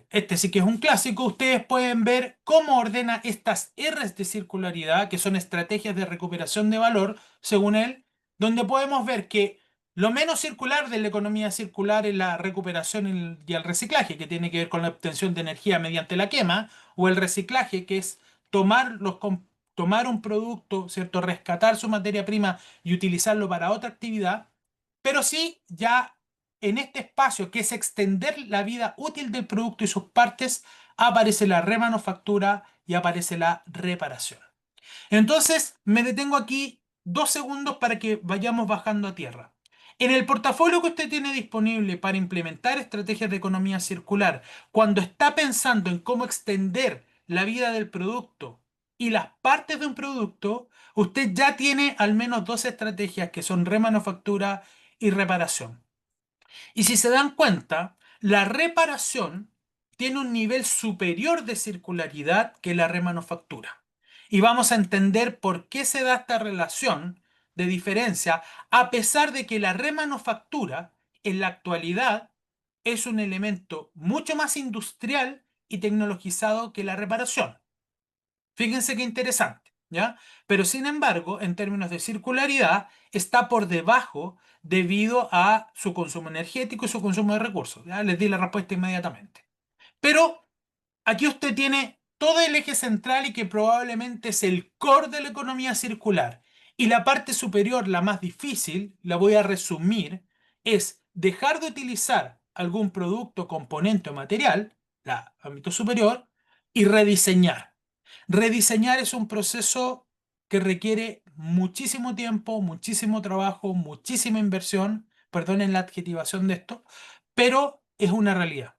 este sí que es un clásico. Ustedes pueden ver cómo ordena estas R's de circularidad, que son estrategias de recuperación de valor, según él, donde podemos ver que lo menos circular de la economía circular es la recuperación y el reciclaje, que tiene que ver con la obtención de energía mediante la quema, o el reciclaje, que es tomar un producto, ¿cierto? Rescatar su materia prima y utilizarlo para otra actividad, pero sí ya en este espacio que es extender la vida útil del producto y sus partes, aparece la remanufactura y aparece la reparación. Entonces, me detengo aquí 2 segundos para que vayamos bajando a tierra. En el portafolio que usted tiene disponible para implementar estrategias de economía circular, cuando está pensando en cómo extender la vida del producto y las partes de un producto, usted ya tiene al menos 2 estrategias que son remanufactura y reparación. Y si se dan cuenta, la reparación tiene un nivel superior de circularidad que la remanufactura. Y vamos a entender por qué se da esta relación de diferencia, a pesar de que la remanufactura en la actualidad es un elemento mucho más industrial y tecnologizado que la reparación. Fíjense qué interesante, ¿ya? Pero sin embargo, en términos de circularidad, está por debajo debido a su consumo energético y su consumo de recursos. ¿Ya? Les di la respuesta inmediatamente. Pero aquí usted tiene todo el eje central y que probablemente es el core de la economía circular. Y la parte superior, la más difícil, la voy a resumir, es dejar de utilizar algún producto, componente o material, la ámbito superior, y rediseñar. Rediseñar es un proceso que requiere muchísimo tiempo, muchísimo trabajo, muchísima inversión, perdonen la adjetivación de esto, pero es una realidad.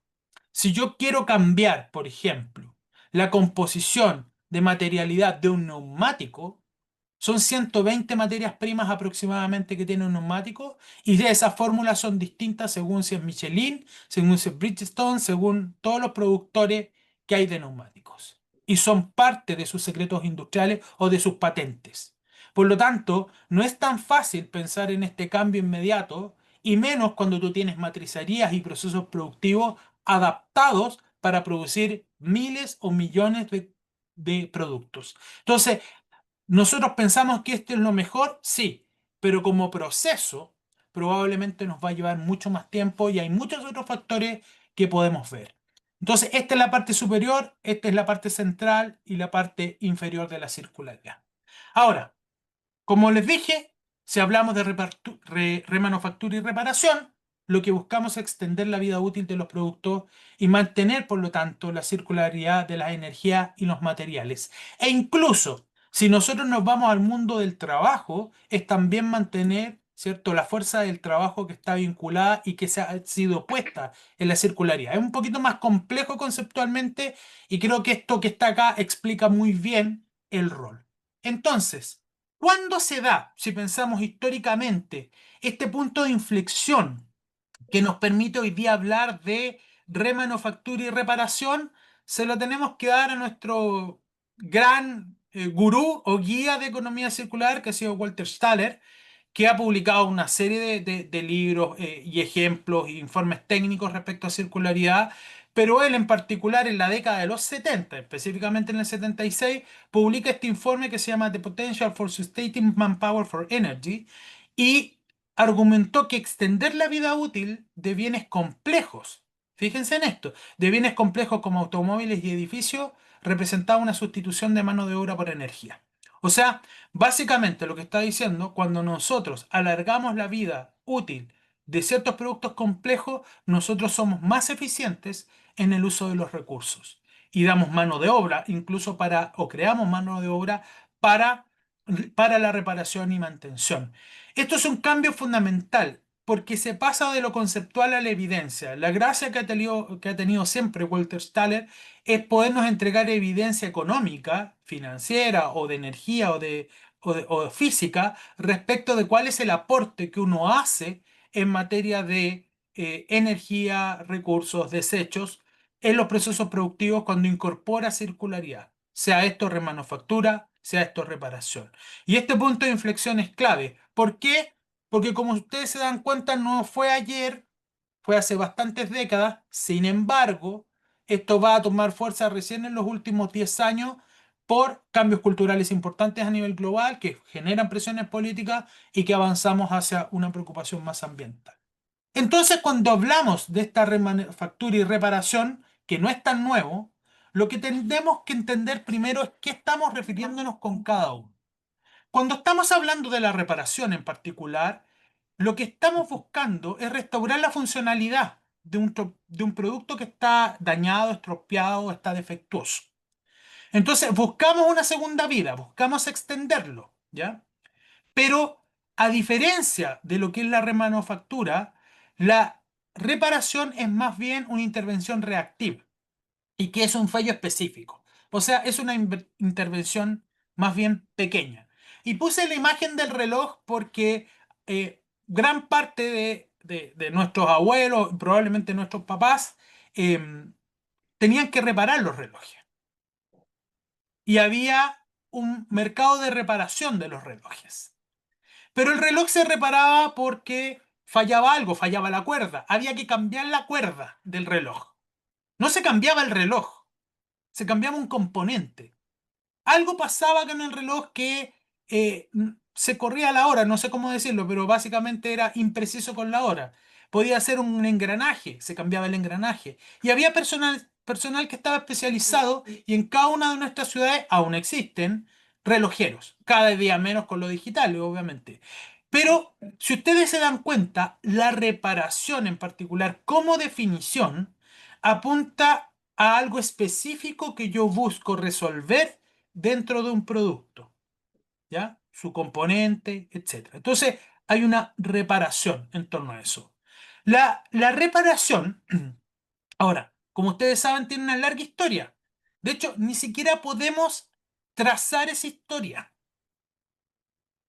Si yo quiero cambiar, por ejemplo, la composición de materialidad de un neumático, son 120 materias primas aproximadamente que tiene un neumático y de esas fórmulas son distintas según si es Michelin, según si es Bridgestone, según todos los productores que hay de neumáticos. Y son parte de sus secretos industriales o de sus patentes. Por lo tanto, no es tan fácil pensar en este cambio inmediato y menos cuando tú tienes matricerías y procesos productivos adaptados para producir miles o millones de productos. Entonces, nosotros pensamos que esto es lo mejor, sí, pero como proceso probablemente nos va a llevar mucho más tiempo y hay muchos otros factores que podemos ver. Entonces, esta es la parte superior, esta es la parte central y la parte inferior de la circularidad. Ahora, como les dije, si hablamos de remanufactura y reparación, lo que buscamos es extender la vida útil de los productos y mantener, por lo tanto, la circularidad de las energías y los materiales. E incluso, si nosotros nos vamos al mundo del trabajo, es también mantener, ¿cierto?, la fuerza del trabajo que está vinculada y que se ha sido puesta en la circularidad. Es un poquito más complejo conceptualmente y creo que esto que está acá explica muy bien el rol. Entonces, ¿cuándo se da, si pensamos históricamente, este punto de inflexión que nos permite hoy día hablar de remanufactura y reparación? se lo tenemos que dar a nuestro gran gurú o guía de economía circular, que ha sido Walter Staller, que ha publicado una serie de libros y ejemplos e informes técnicos respecto a circularidad, pero él en particular en la década de los 70, específicamente en el 76, publica este informe que se llama The Potential for Sustaining Manpower for Energy y argumentó que extender la vida útil de bienes complejos, fíjense en esto, de bienes complejos como automóviles y edificios, representaba una sustitución de mano de obra por energía. O sea, básicamente lo que está diciendo, cuando nosotros alargamos la vida útil de ciertos productos complejos, nosotros somos más eficientes en el uso de los recursos y damos mano de obra, incluso para, o creamos mano de obra para, para la reparación y mantención. Esto es un cambio fundamental porque se pasa de lo conceptual a la evidencia. La gracia que ha tenido siempre Walter Staller es podernos entregar evidencia económica, financiera o de energía o de física respecto de cuál es el aporte que uno hace en materia de energía, recursos, desechos en los procesos productivos cuando incorpora circularidad, sea esto remanufactura, sea esto reparación. Y este punto de inflexión es clave. ¿Por qué? Porque como ustedes se dan cuenta, no fue ayer, fue hace bastantes décadas. Sin embargo, esto va a tomar fuerza recién en los últimos 10 años por cambios culturales importantes a nivel global que generan presiones políticas y que avanzamos hacia una preocupación más ambiental. Entonces, cuando hablamos de esta remanufactura y reparación, que no es tan nuevo, lo que tenemos que entender primero es qué estamos refiriéndonos con cada uno. Cuando estamos hablando de la reparación en particular, lo que estamos buscando es restaurar la funcionalidad de un producto que está dañado, estropeado, está defectuoso. Entonces, buscamos una segunda vida, buscamos extenderlo, ¿ya? Pero a diferencia de lo que es la remanufactura, la reparación es más bien una intervención reactiva y que es un fallo específico. O sea, es una intervención más bien pequeña. Y puse la imagen del reloj porque gran parte de nuestros abuelos, probablemente nuestros papás, tenían que reparar los relojes. Y había un mercado de reparación de los relojes. Pero el reloj se reparaba porque fallaba algo, fallaba la cuerda. Había que cambiar la cuerda del reloj. No se cambiaba el reloj, se cambiaba un componente. Algo pasaba con el reloj que se corría la hora, no sé cómo decirlo, pero básicamente era impreciso con la hora. Podía ser un engranaje, se cambiaba el engranaje. Y había personal que estaba especializado y en cada una de nuestras ciudades aún existen relojeros, cada día menos con lo digital, obviamente. Pero si ustedes se dan cuenta, la reparación en particular, como definición, apunta a algo específico que yo busco resolver dentro de un producto, ¿ya? Su componente, etcétera. Entonces, hay una reparación en torno a eso. La reparación, ahora, como ustedes saben, tiene una larga historia. De hecho, ni siquiera podemos trazar esa historia.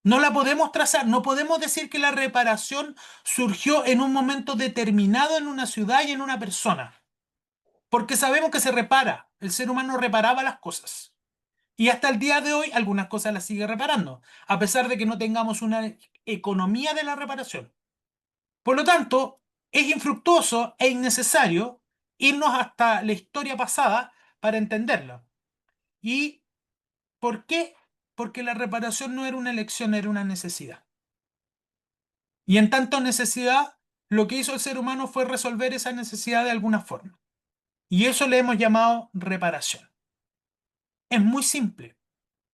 No la podemos trazar, no podemos decir que la reparación surgió en un momento determinado en una ciudad y en una persona, porque sabemos que se repara. El ser humano reparaba las cosas. Y hasta el día de hoy algunas cosas las sigue reparando, a pesar de que no tengamos una economía de la reparación. Por lo tanto, es infructuoso e innecesario irnos hasta la historia pasada para entenderla. ¿Y por qué? Porque la reparación no era una elección, era una necesidad. Y en tanto necesidad, lo que hizo el ser humano fue resolver esa necesidad de alguna forma. Y eso le hemos llamado reparación. Es muy simple.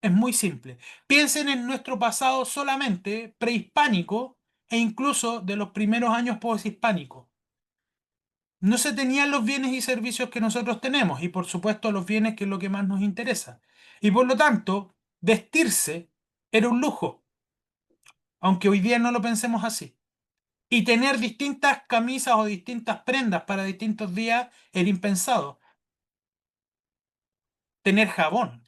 Es muy simple. Piensen en nuestro pasado solamente prehispánico e incluso de los primeros años poshispánicos. No se tenían los bienes y servicios que nosotros tenemos y por supuesto los bienes que es lo que más nos interesa. Y por lo tanto, vestirse era un lujo, aunque hoy día no lo pensemos así. Y tener distintas camisas o distintas prendas para distintos días era impensado. Tener jabón,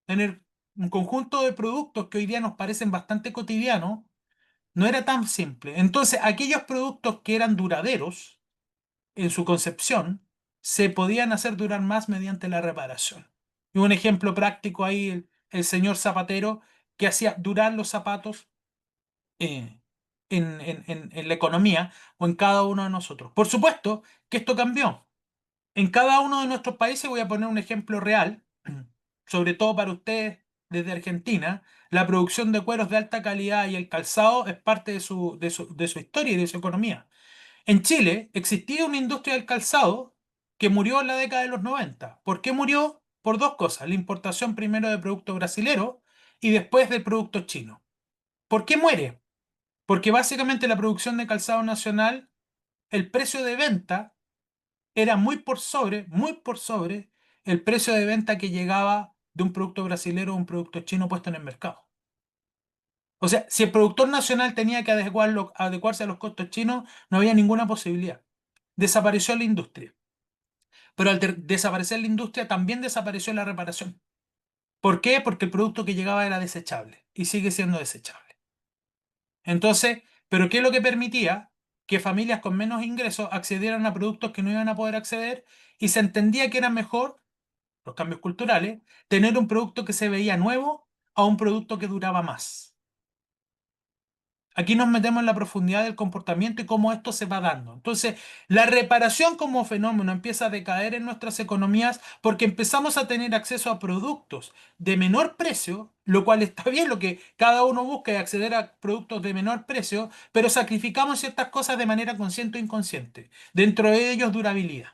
tener un conjunto de productos que hoy día nos parecen bastante cotidianos, no era tan simple. Entonces, aquellos productos que eran duraderos en su concepción se podían hacer durar más mediante la reparación. Y un ejemplo práctico ahí, el señor zapatero que hacía durar los zapatos eh, en la economía o en cada uno de nosotros. Por supuesto que esto cambió. En cada uno de nuestros países, voy a poner un ejemplo real, sobre todo para ustedes desde Argentina, la producción de cueros de alta calidad y el calzado es parte de su historia y de su economía. En Chile existía una industria del calzado que murió en la década de los 90. ¿Por qué murió? Por dos cosas, la importación primero de productos brasileros y después del producto chino. ¿Por qué muere? Porque básicamente la producción de calzado nacional, el precio de venta era muy por sobre el precio de venta que llegaba de un producto brasilero o un producto chino puesto en el mercado. O sea, si el productor nacional tenía que adecuarse a los costos chinos, no había ninguna posibilidad. Desapareció la industria. Pero al desaparecer la industria, también desapareció la reparación. ¿Por qué? Porque el producto que llegaba era desechable y sigue siendo desechable. Entonces, ¿pero qué es lo que permitía? Que familias con menos ingresos accedieran a productos que no iban a poder acceder y se entendía que era mejor, los cambios culturales, tener un producto que se veía nuevo a un producto que duraba más. Aquí nos metemos en la profundidad del comportamiento y cómo esto se va dando. Entonces, la reparación como fenómeno empieza a decaer en nuestras economías porque empezamos a tener acceso a productos de menor precio, lo cual está bien, lo que cada uno busca es acceder a productos de menor precio, pero sacrificamos ciertas cosas de manera consciente o inconsciente. Dentro de ellos, durabilidad.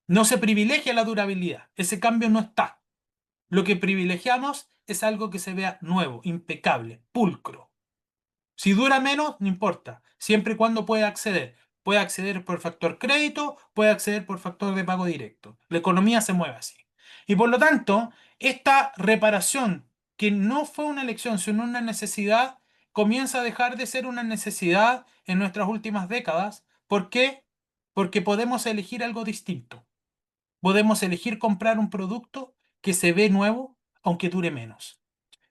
No se privilegia la durabilidad. Ese cambio no está. Lo que privilegiamos es algo que se vea nuevo, impecable, pulcro. Si dura menos, no importa, siempre y cuando pueda acceder. Puede acceder por factor crédito, puede acceder por factor de pago directo. La economía se mueve así. Y por lo tanto, esta reparación, que no fue una elección, sino una necesidad, comienza a dejar de ser una necesidad en nuestras últimas décadas. ¿Por qué? Porque podemos elegir algo distinto. Podemos elegir comprar un producto que se ve nuevo, aunque dure menos.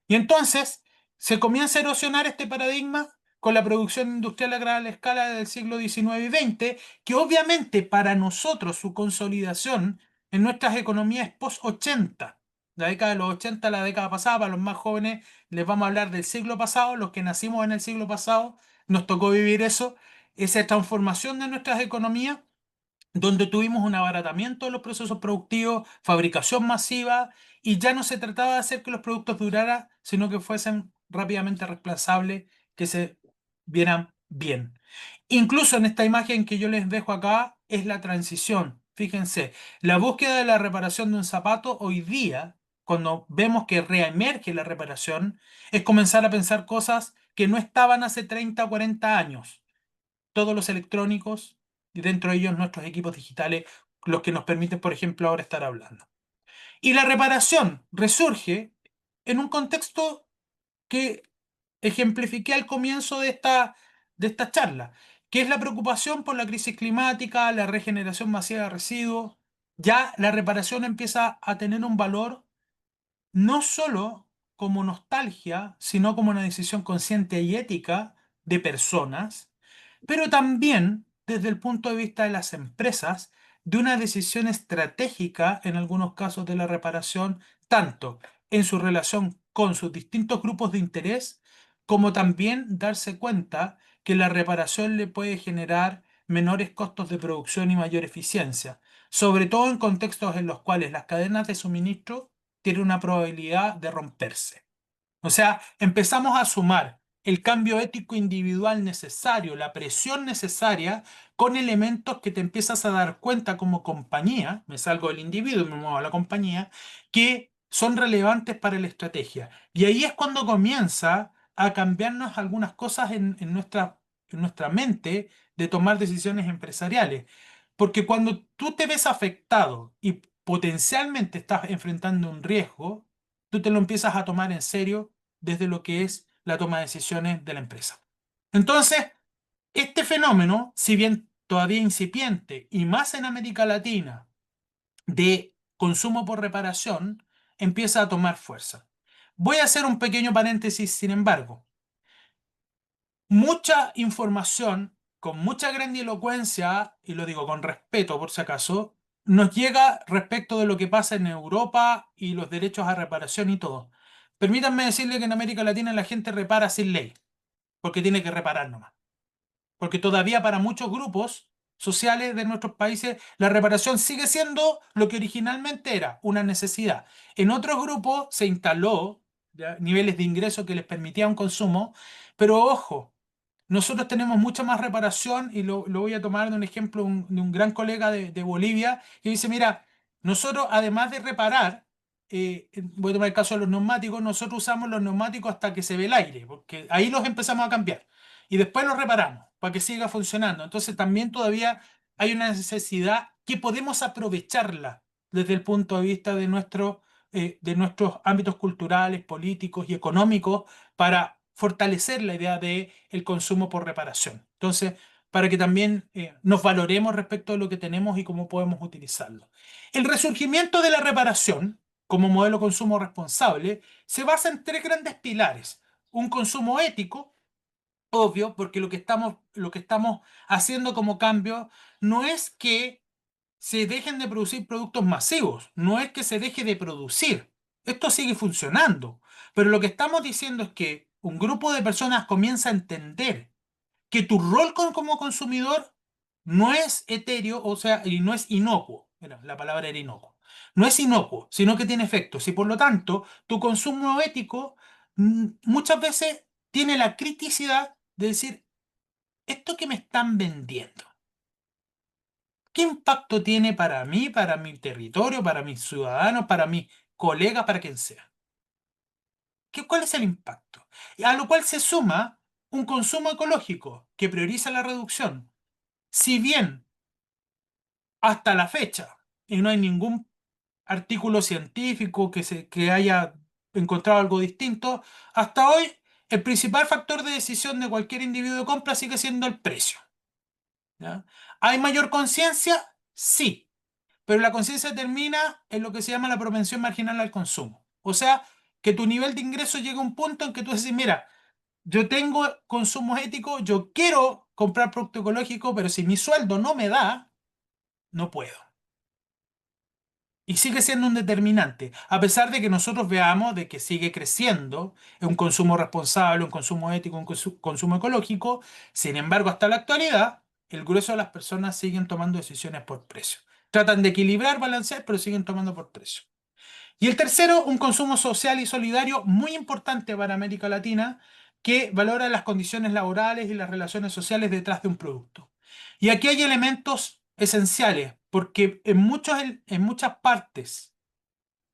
Y entonces se comienza a erosionar este paradigma con la producción industrial a gran escala del siglo XIX y XX, que obviamente para nosotros su consolidación en nuestras economías es post-80. La década de los 80, la década pasada, para los más jóvenes les vamos a hablar del siglo pasado, los que nacimos en el siglo pasado, nos tocó vivir eso, esa transformación de nuestras economías donde tuvimos un abaratamiento de los procesos productivos, fabricación masiva, y ya no se trataba de hacer que los productos duraran, sino que fuesen rápidamente reemplazables, que se vieran bien. Incluso en esta imagen que yo les dejo acá es la transición. Fíjense, la búsqueda de la reparación de un zapato hoy día, cuando vemos que reemerge la reparación, es comenzar a pensar cosas que no estaban hace 30 o 40 años, todos los electrónicos y dentro de ellos nuestros equipos digitales, los que nos permiten, por ejemplo, ahora estar hablando. Y la reparación resurge en un contexto que ejemplifiqué al comienzo de esta charla, que es la preocupación por la crisis climática, la regeneración masiva de residuos. Ya la reparación empieza a tener un valor no solo como nostalgia, sino como una decisión consciente y ética de personas, pero también desde el punto de vista de las empresas, de una decisión estratégica en algunos casos de la reparación, tanto en su relación con sus distintos grupos de interés, como también darse cuenta que la reparación le puede generar menores costos de producción y mayor eficiencia, sobre todo en contextos en los cuales las cadenas de suministro tienen una probabilidad de romperse. O sea, empezamos a sumar el cambio ético individual necesario, la presión necesaria, con elementos que te empiezas a dar cuenta como compañía, me salgo del individuo y me muevo a la compañía, que son relevantes para la estrategia. Y ahí es cuando comienza a cambiarnos algunas cosas en nuestra mente de tomar decisiones empresariales. Porque cuando tú te ves afectado y potencialmente estás enfrentando un riesgo, tú te lo empiezas a tomar en serio desde lo que es la toma de decisiones de la empresa. Entonces, este fenómeno, si bien todavía incipiente y más en América Latina, de consumo por reparación, empieza a tomar fuerza. Voy a hacer un pequeño paréntesis, sin embargo. Mucha información, con mucha grandilocuencia, y lo digo con respeto por si acaso, nos llega respecto de lo que pasa en Europa y los derechos a reparación y todo. Permítanme decirle que en América Latina la gente repara sin ley, porque tiene que reparar nomás. Porque todavía para muchos grupos sociales de nuestros países la reparación sigue siendo lo que originalmente era, una necesidad. En otros grupos se instaló ¿ya? Niveles de ingreso que les permitían un consumo, pero ojo, nosotros tenemos mucha más reparación y lo voy a tomar de un ejemplo de un gran colega de Bolivia que dice, mira, nosotros además de reparar, voy a tomar el caso de los neumáticos, nosotros usamos los neumáticos hasta que se ve el aire, porque ahí los empezamos a cambiar y después los reparamos para que siga funcionando. Entonces también todavía hay una necesidad que podemos aprovecharla desde el punto de vista de nuestros ámbitos culturales, políticos y económicos para fortalecer la idea de el consumo por reparación. Entonces, para que también nos valoremos respecto de lo que tenemos y cómo podemos utilizarlo. El resurgimiento de la reparación como modelo de consumo responsable se basa en tres grandes pilares. Un consumo ético, obvio, porque lo que estamos haciendo como cambio no es que se dejen de producir productos masivos, no es que se deje de producir. Esto sigue funcionando. Pero lo que estamos diciendo es que un grupo de personas comienza a entender que tu rol como consumidor no es etéreo, o sea, y no es inocuo. Mira, la palabra era inocuo. No es inocuo, sino que tiene efectos. Y por lo tanto, tu consumo ético muchas veces tiene la criticidad de decir, esto que me están vendiendo, ¿qué impacto tiene para mí, para mi territorio, para mis ciudadanos, para mis colegas, para quien sea? ¿Cuál es el impacto? A lo cual se suma un consumo ecológico que prioriza la reducción. Si bien hasta la fecha, y no hay ningún artículo científico que haya encontrado algo distinto, hasta hoy el principal factor de decisión de cualquier individuo de compra sigue siendo el precio. ¿Ya? ¿Hay mayor conciencia? Sí. Pero la conciencia termina en lo que se llama la propensión marginal al consumo. O sea, que tu nivel de ingreso llega a un punto en que tú dices, mira, yo tengo consumo ético, yo quiero comprar producto ecológico, pero si mi sueldo no me da, no puedo. Y sigue siendo un determinante, a pesar de que nosotros veamos de que sigue creciendo un consumo responsable, un consumo ético, un consumo ecológico. Sin embargo, hasta la actualidad, el grueso de las personas siguen tomando decisiones por precio. Tratan de equilibrar, balancear, pero siguen tomando por precio. Y el tercero, un consumo social y solidario muy importante para América Latina, que valora las condiciones laborales y las relaciones sociales detrás de un producto. Y aquí hay elementos esenciales, porque en muchas partes,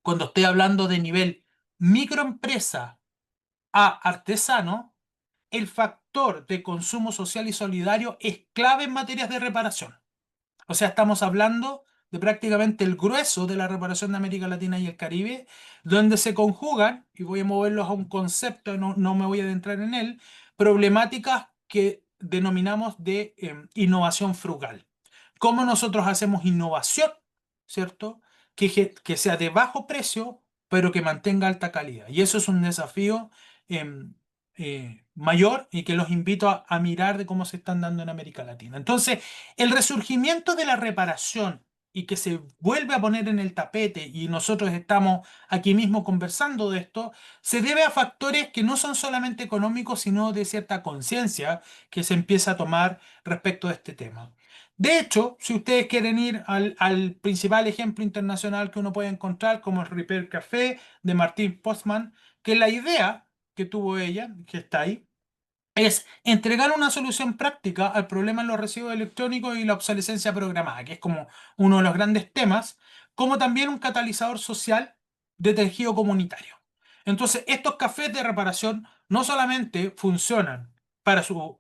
cuando estoy hablando de nivel microempresa a artesano, el factor de consumo social y solidario es clave en materias de reparación. O sea, estamos hablando de prácticamente el grueso de la reparación de América Latina y el Caribe, donde se conjugan, y voy a moverlos a un concepto, no me voy a adentrar en él, problemáticas que denominamos de innovación frugal. ¿Cómo nosotros hacemos innovación, ¿cierto? Que sea de bajo precio, pero que mantenga alta calidad. Y eso es un desafío em, mayor y que los invito a mirar de cómo se están dando en América Latina. Entonces, el resurgimiento de la reparación y que se vuelve a poner en el tapete y nosotros estamos aquí mismo conversando de esto, se debe a factores que no son solamente económicos, sino de cierta conciencia que se empieza a tomar respecto de este tema. De hecho, si ustedes quieren ir al principal ejemplo internacional que uno puede encontrar, como el Repair Café de Martín Postman, que la idea que tuvo ella, que está ahí, es entregar una solución práctica al problema en los residuos electrónicos y la obsolescencia programada, que es como uno de los grandes temas, como también un catalizador social de tejido comunitario. Entonces, estos cafés de reparación no solamente funcionan para su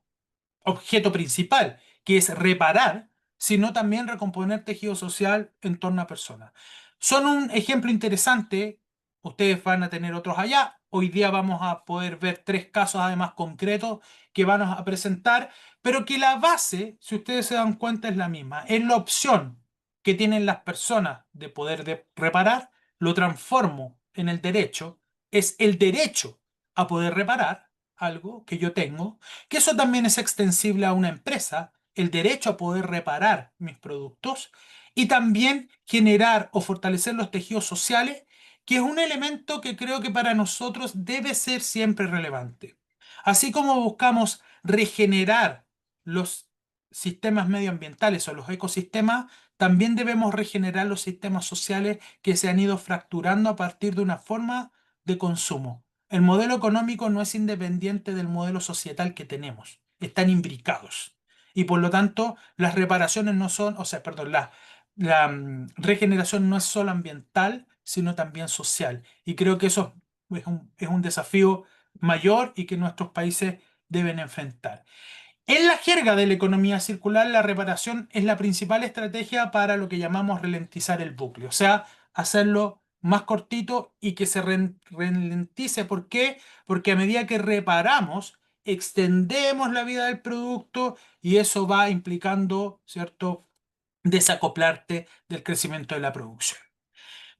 objeto principal, que es reparar, sino también recomponer tejido social en torno a personas. Son un ejemplo interesante, ustedes van a tener otros allá. Hoy día vamos a poder ver tres casos además concretos que van a presentar, pero que la base, si ustedes se dan cuenta, es la misma. Es la opción que tienen las personas de poder reparar, lo transformo en el derecho, es el derecho a poder reparar algo que yo tengo, que eso también es extensible a una empresa el derecho a poder reparar mis productos y también generar o fortalecer los tejidos sociales, que es un elemento que creo que para nosotros debe ser siempre relevante. Así como buscamos regenerar los sistemas medioambientales o los ecosistemas, también debemos regenerar los sistemas sociales que se han ido fracturando a partir de una forma de consumo. El modelo económico no es independiente del modelo societal que tenemos, están imbricados. Y por lo tanto, las reparaciones no son, o sea, perdón, la regeneración no es solo ambiental, sino también social. Y creo que eso es un desafío mayor y que nuestros países deben enfrentar. En la jerga de la economía circular, la reparación es la principal estrategia para lo que llamamos ralentizar el bucle, o sea, hacerlo más cortito y que se ralentice. ¿Por qué? Porque a medida que reparamos, extendemos la vida del producto y eso va implicando, ¿cierto?, desacoplarte del crecimiento de la producción.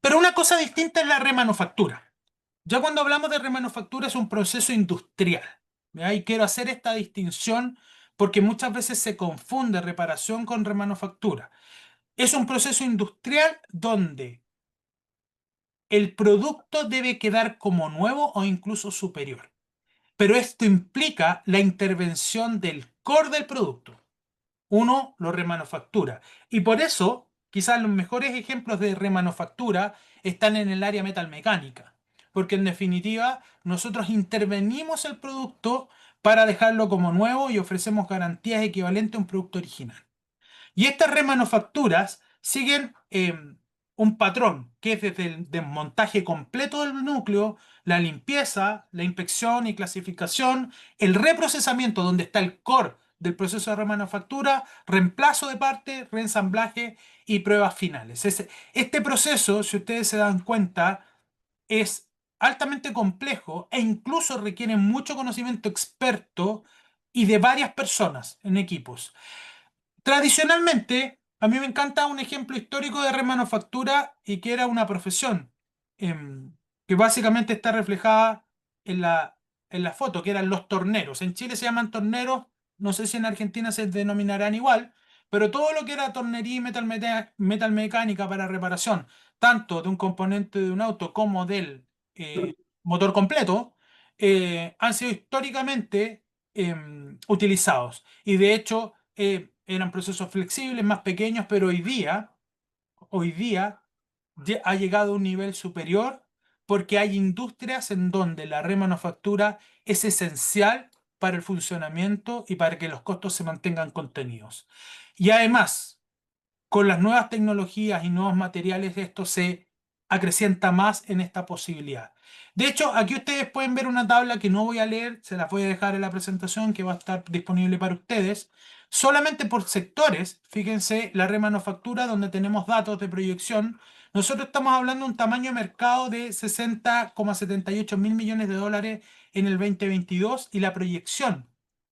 Pero una cosa distinta es la remanufactura. Ya cuando hablamos de remanufactura es un proceso industrial. ¿Ya? Y quiero hacer esta distinción porque muchas veces se confunde reparación con remanufactura. Es un proceso industrial donde el producto debe quedar como nuevo o incluso superior. Pero esto implica la intervención del core del producto. Uno lo remanufactura. Y por eso, quizás los mejores ejemplos de remanufactura están en el área metalmecánica. Porque en definitiva, nosotros intervenimos el producto para dejarlo como nuevo y ofrecemos garantías equivalentes a un producto original. Y estas remanufacturas siguen un patrón, que es desde el desmontaje completo del núcleo, la limpieza, la inspección y clasificación, el reprocesamiento, donde está el core del proceso de remanufactura, reemplazo de parte, reensamblaje y pruebas finales. Este proceso, si ustedes se dan cuenta, es altamente complejo e incluso requiere mucho conocimiento experto y de varias personas en equipos. Tradicionalmente, a mí me encanta un ejemplo histórico de remanufactura y que era una profesión, que básicamente está reflejada en la foto, que eran los torneros. En Chile se llaman torneros, no sé si en Argentina se denominarán igual, pero todo lo que era tornería y metalmecánica para reparación, tanto de un componente de un auto como del motor completo, han sido históricamente utilizados. Y de hecho, eran procesos flexibles, más pequeños, pero hoy día ha llegado a un nivel superior porque hay industrias en donde la remanufactura es esencial para el funcionamiento y para que los costos se mantengan contenidos. Y además, con las nuevas tecnologías y nuevos materiales, esto se acrecienta más en esta posibilidad. De hecho, aquí ustedes pueden ver una tabla que no voy a leer, se las voy a dejar en la presentación que va a estar disponible para ustedes. Solamente por sectores, fíjense, la remanufactura donde tenemos datos de proyección, nosotros estamos hablando de un tamaño de mercado de 60,78 mil millones de dólares en el 2022 y la proyección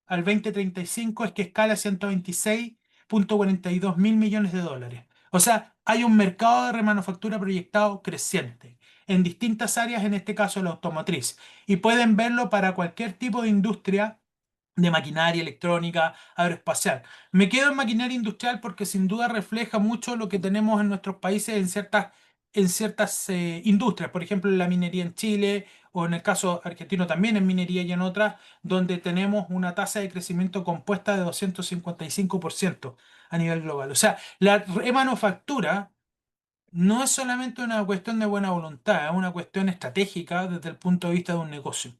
al 2035 es que escala a 126,42 mil millones de dólares. O sea, hay un mercado de remanufactura proyectado creciente en distintas áreas, en este caso la automotriz. Y pueden verlo para cualquier tipo de industria de maquinaria electrónica, aeroespacial. Me quedo en maquinaria industrial porque sin duda refleja mucho lo que tenemos en nuestros países en ciertas industrias, por ejemplo en la minería en Chile o en el caso argentino también en minería y en otras, donde tenemos una tasa de crecimiento compuesta de 255% a nivel global. O sea, la remanufactura no es solamente una cuestión de buena voluntad, es una cuestión estratégica desde el punto de vista de un negocio.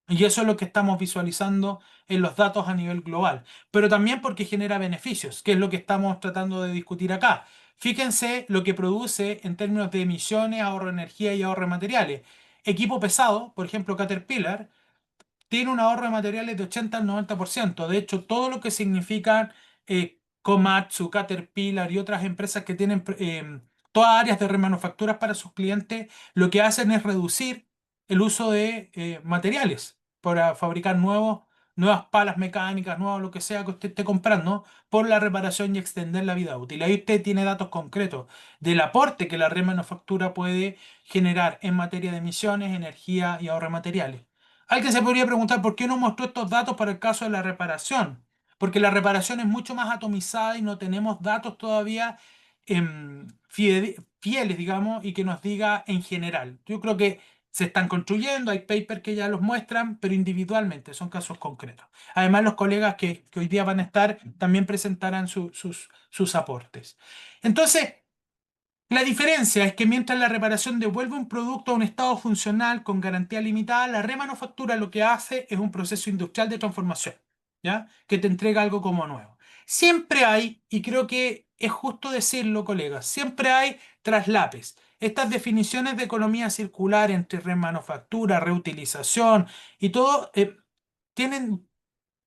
Y eso es lo que estamos visualizando en los datos a nivel global, pero también porque genera beneficios, que es lo que estamos tratando de discutir acá. Fíjense lo que produce en términos de emisiones, ahorro de energía y ahorro de materiales. Equipo pesado, por ejemplo Caterpillar, tiene un ahorro de materiales de 80 al 90%. De hecho, todo lo que significan Komatsu, Caterpillar y otras empresas que tienen todas áreas de remanufacturas para sus clientes, lo que hacen es reducir el uso de materiales para fabricar nuevas palas mecánicas, nuevos lo que sea que usted esté comprando, por la reparación y extender la vida útil. Ahí usted tiene datos concretos del aporte que la remanufactura puede generar en materia de emisiones, energía y ahorro de materiales. Alguien se podría preguntar por qué no mostró estos datos para el caso de la reparación. porque la reparación es mucho más atomizada y no tenemos datos todavía fieles, digamos, y que nos diga en general. Yo creo que se están construyendo, hay papers que ya los muestran, pero individualmente, son casos concretos. Además, los colegas que hoy día van a estar también presentarán sus aportes. Entonces, la diferencia es que mientras la reparación devuelve un producto a un estado funcional con garantía limitada, la remanufactura lo que hace es un proceso industrial de transformación, ¿ya? Que te entrega algo como nuevo. Siempre hay, y creo que es justo decirlo, colegas, siempre hay traslapes. Estas definiciones de economía circular entre remanufactura, reutilización y todo tienen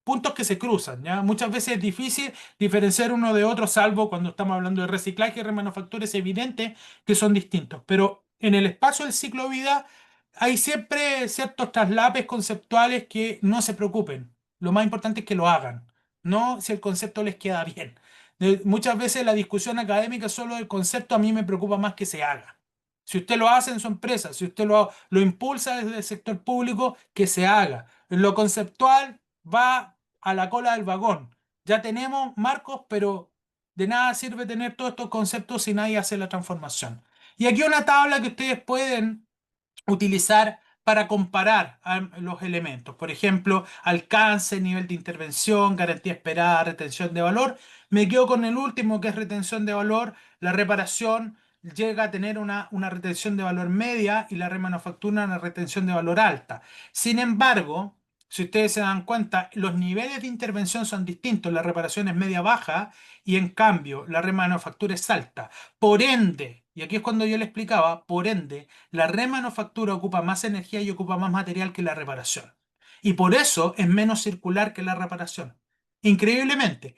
puntos que se cruzan, ¿ya? Muchas veces es difícil diferenciar uno de otro, salvo cuando estamos hablando de reciclaje y remanufactura, es evidente que son distintos, pero en el espacio del ciclo de vida hay siempre ciertos traslapes conceptuales que no se preocupen. Lo más importante es que lo hagan, no si el concepto les queda bien. Muchas veces la discusión académica solo del concepto a mí me preocupa más que se haga. Si usted lo hace en su empresa, si usted lo impulsa desde el sector público, que se haga. En lo conceptual va a la cola del vagón. Ya tenemos marcos, pero de nada sirve tener todos estos conceptos si nadie hace la transformación. Y aquí una tabla que ustedes pueden utilizar para comparar los elementos. Por ejemplo, alcance, nivel de intervención, garantía esperada, retención de valor. Me quedo con el último, que es retención de valor. La reparación llega a tener una retención de valor media y la remanufactura una retención de valor alta. Sin embargo, si ustedes se dan cuenta, los niveles de intervención son distintos. La reparación es media-baja y en cambio la remanufactura es alta. Por ende, y aquí es cuando yo le explicaba, por ende, la remanufactura ocupa más energía y ocupa más material que la reparación. Y por eso es menos circular que la reparación. Increíblemente.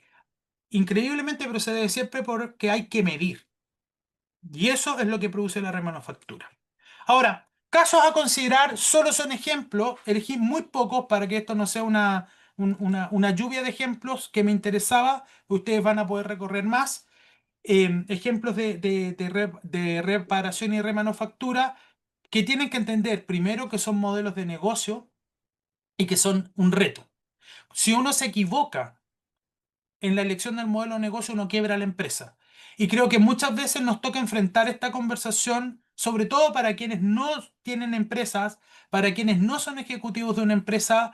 Increíblemente, pero se debe siempre porque hay que medir. Y eso es lo que produce la remanufactura. Ahora, casos a considerar solo son ejemplos. Elegí muy pocos para que esto no sea una lluvia de ejemplos que me interesaba. Ustedes van a poder recorrer más ejemplos de reparación y remanufactura que tienen que entender primero que son modelos de negocio y que son un reto. Si uno se equivoca en la elección del modelo de negocio, uno quiebra la empresa. Y creo que muchas veces nos toca enfrentar esta conversación, sobre todo para quienes no tienen empresas, para quienes no son ejecutivos de una empresa,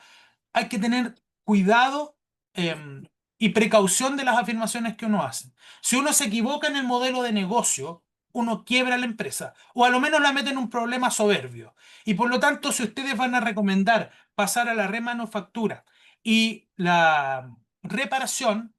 hay que tener cuidado y precaución de las afirmaciones que uno hace. Si uno se equivoca en el modelo de negocio, uno quiebra la empresa o a lo menos la mete en un problema soberbio. Y por lo tanto, si ustedes van a recomendar pasar a la remanufactura y la reparación,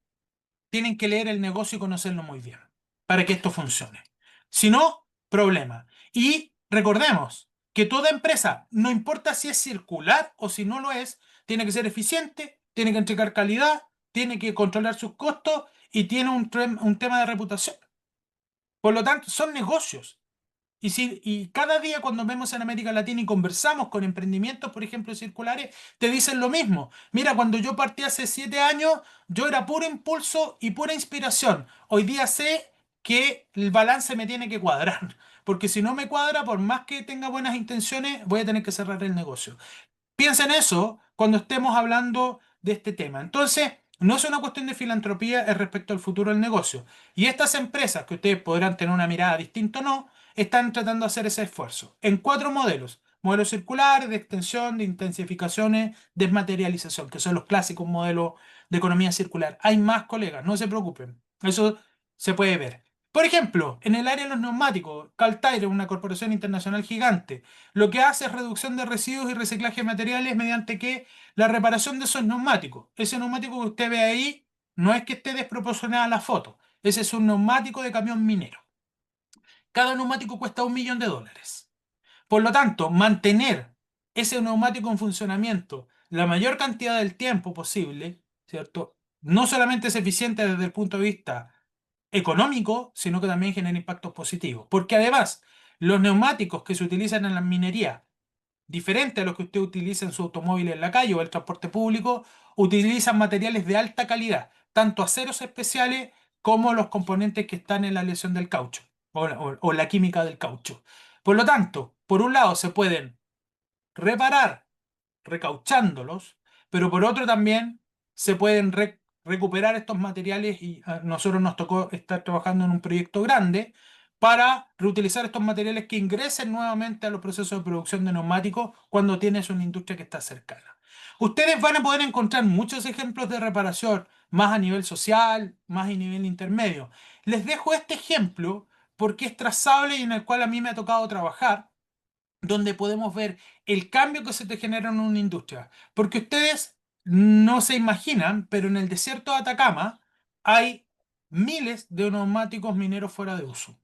tienen que leer el negocio y conocerlo muy bien para que esto funcione. Si no, problema. Y recordemos que toda empresa, no importa si es circular o si no lo es, tiene que ser eficiente, tiene que entregar calidad, tiene que controlar sus costos y tiene un tema de reputación. Por lo tanto, son negocios. Y cada día cuando vemos en América Latina y conversamos con emprendimientos, por ejemplo, circulares, te dicen lo mismo. Mira, cuando yo partí hace 7 años, yo era puro impulso y pura inspiración. Hoy día sé que el balance me tiene que cuadrar, porque si no me cuadra, por más que tenga buenas intenciones, voy a tener que cerrar el negocio. Piensa en eso cuando estemos hablando de este tema. Entonces, no es una cuestión de filantropía, es respecto al futuro del negocio. Y estas empresas, que ustedes podrán tener una mirada distinta o no, están tratando de hacer ese esfuerzo en 4 modelos. Modelo circular, de extensión, de intensificaciones, desmaterialización, que son los clásicos modelos de economía circular. Hay más, colegas, no se preocupen. Eso se puede ver. Por ejemplo, en el área de los neumáticos, Caltire, una corporación internacional gigante, lo que hace es reducción de residuos y reciclaje de materiales mediante que la reparación de esos neumáticos. Ese neumático que usted ve ahí no es que esté desproporcionada a la foto. Ese es un neumático de camión minero. Cada neumático cuesta $1.000.000. Por lo tanto, mantener ese neumático en funcionamiento la mayor cantidad del tiempo posible, ¿cierto? No solamente es eficiente desde el punto de vista económico, sino que también genera impactos positivos. Porque además, los neumáticos que se utilizan en la minería, diferente a los que usted utiliza en su automóvil en la calle o el transporte público, utilizan materiales de alta calidad, tanto aceros especiales como los componentes que están en la aleación del caucho o la química del caucho. Por lo tanto, por un lado se pueden reparar recauchándolos, pero por otro también se pueden recuperar estos materiales y a nosotros nos tocó estar trabajando en un proyecto grande para reutilizar estos materiales que ingresen nuevamente a los procesos de producción de neumáticos cuando tienes una industria que está cercana. Ustedes van a poder encontrar muchos ejemplos de reparación, más a nivel social, más a nivel intermedio. Les dejo este ejemplo porque es trazable y en el cual a mí me ha tocado trabajar, donde podemos ver el cambio que se te genera en una industria. Porque ustedes no se imaginan, pero en el desierto de Atacama hay miles de neumáticos mineros fuera de uso.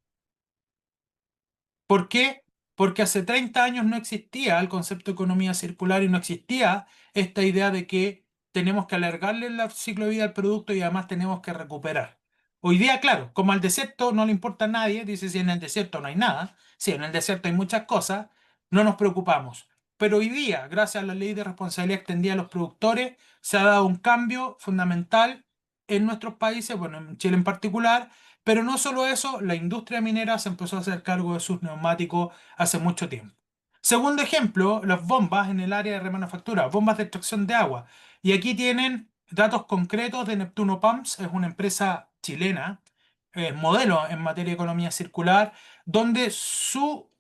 ¿Por qué? Porque hace 30 años no existía el concepto de economía circular y no existía esta idea de que tenemos que alargarle el ciclo de vida al producto y además tenemos que recuperar. Hoy día, claro, como al desierto no le importa a nadie, dice si en el desierto no hay nada, sí, en el desierto hay muchas cosas, no nos preocupamos. Pero hoy día, gracias a la ley de responsabilidad extendida a los productores, se ha dado un cambio fundamental en nuestros países, bueno, en Chile en particular, pero no solo eso, la industria minera se empezó a hacer cargo de sus neumáticos hace mucho tiempo. Segundo ejemplo, las bombas en el área de remanufactura, bombas de extracción de agua. Y aquí tienen datos concretos de Neptuno Pumps, es una empresa chilena, modelo en materia de economía circular, donde su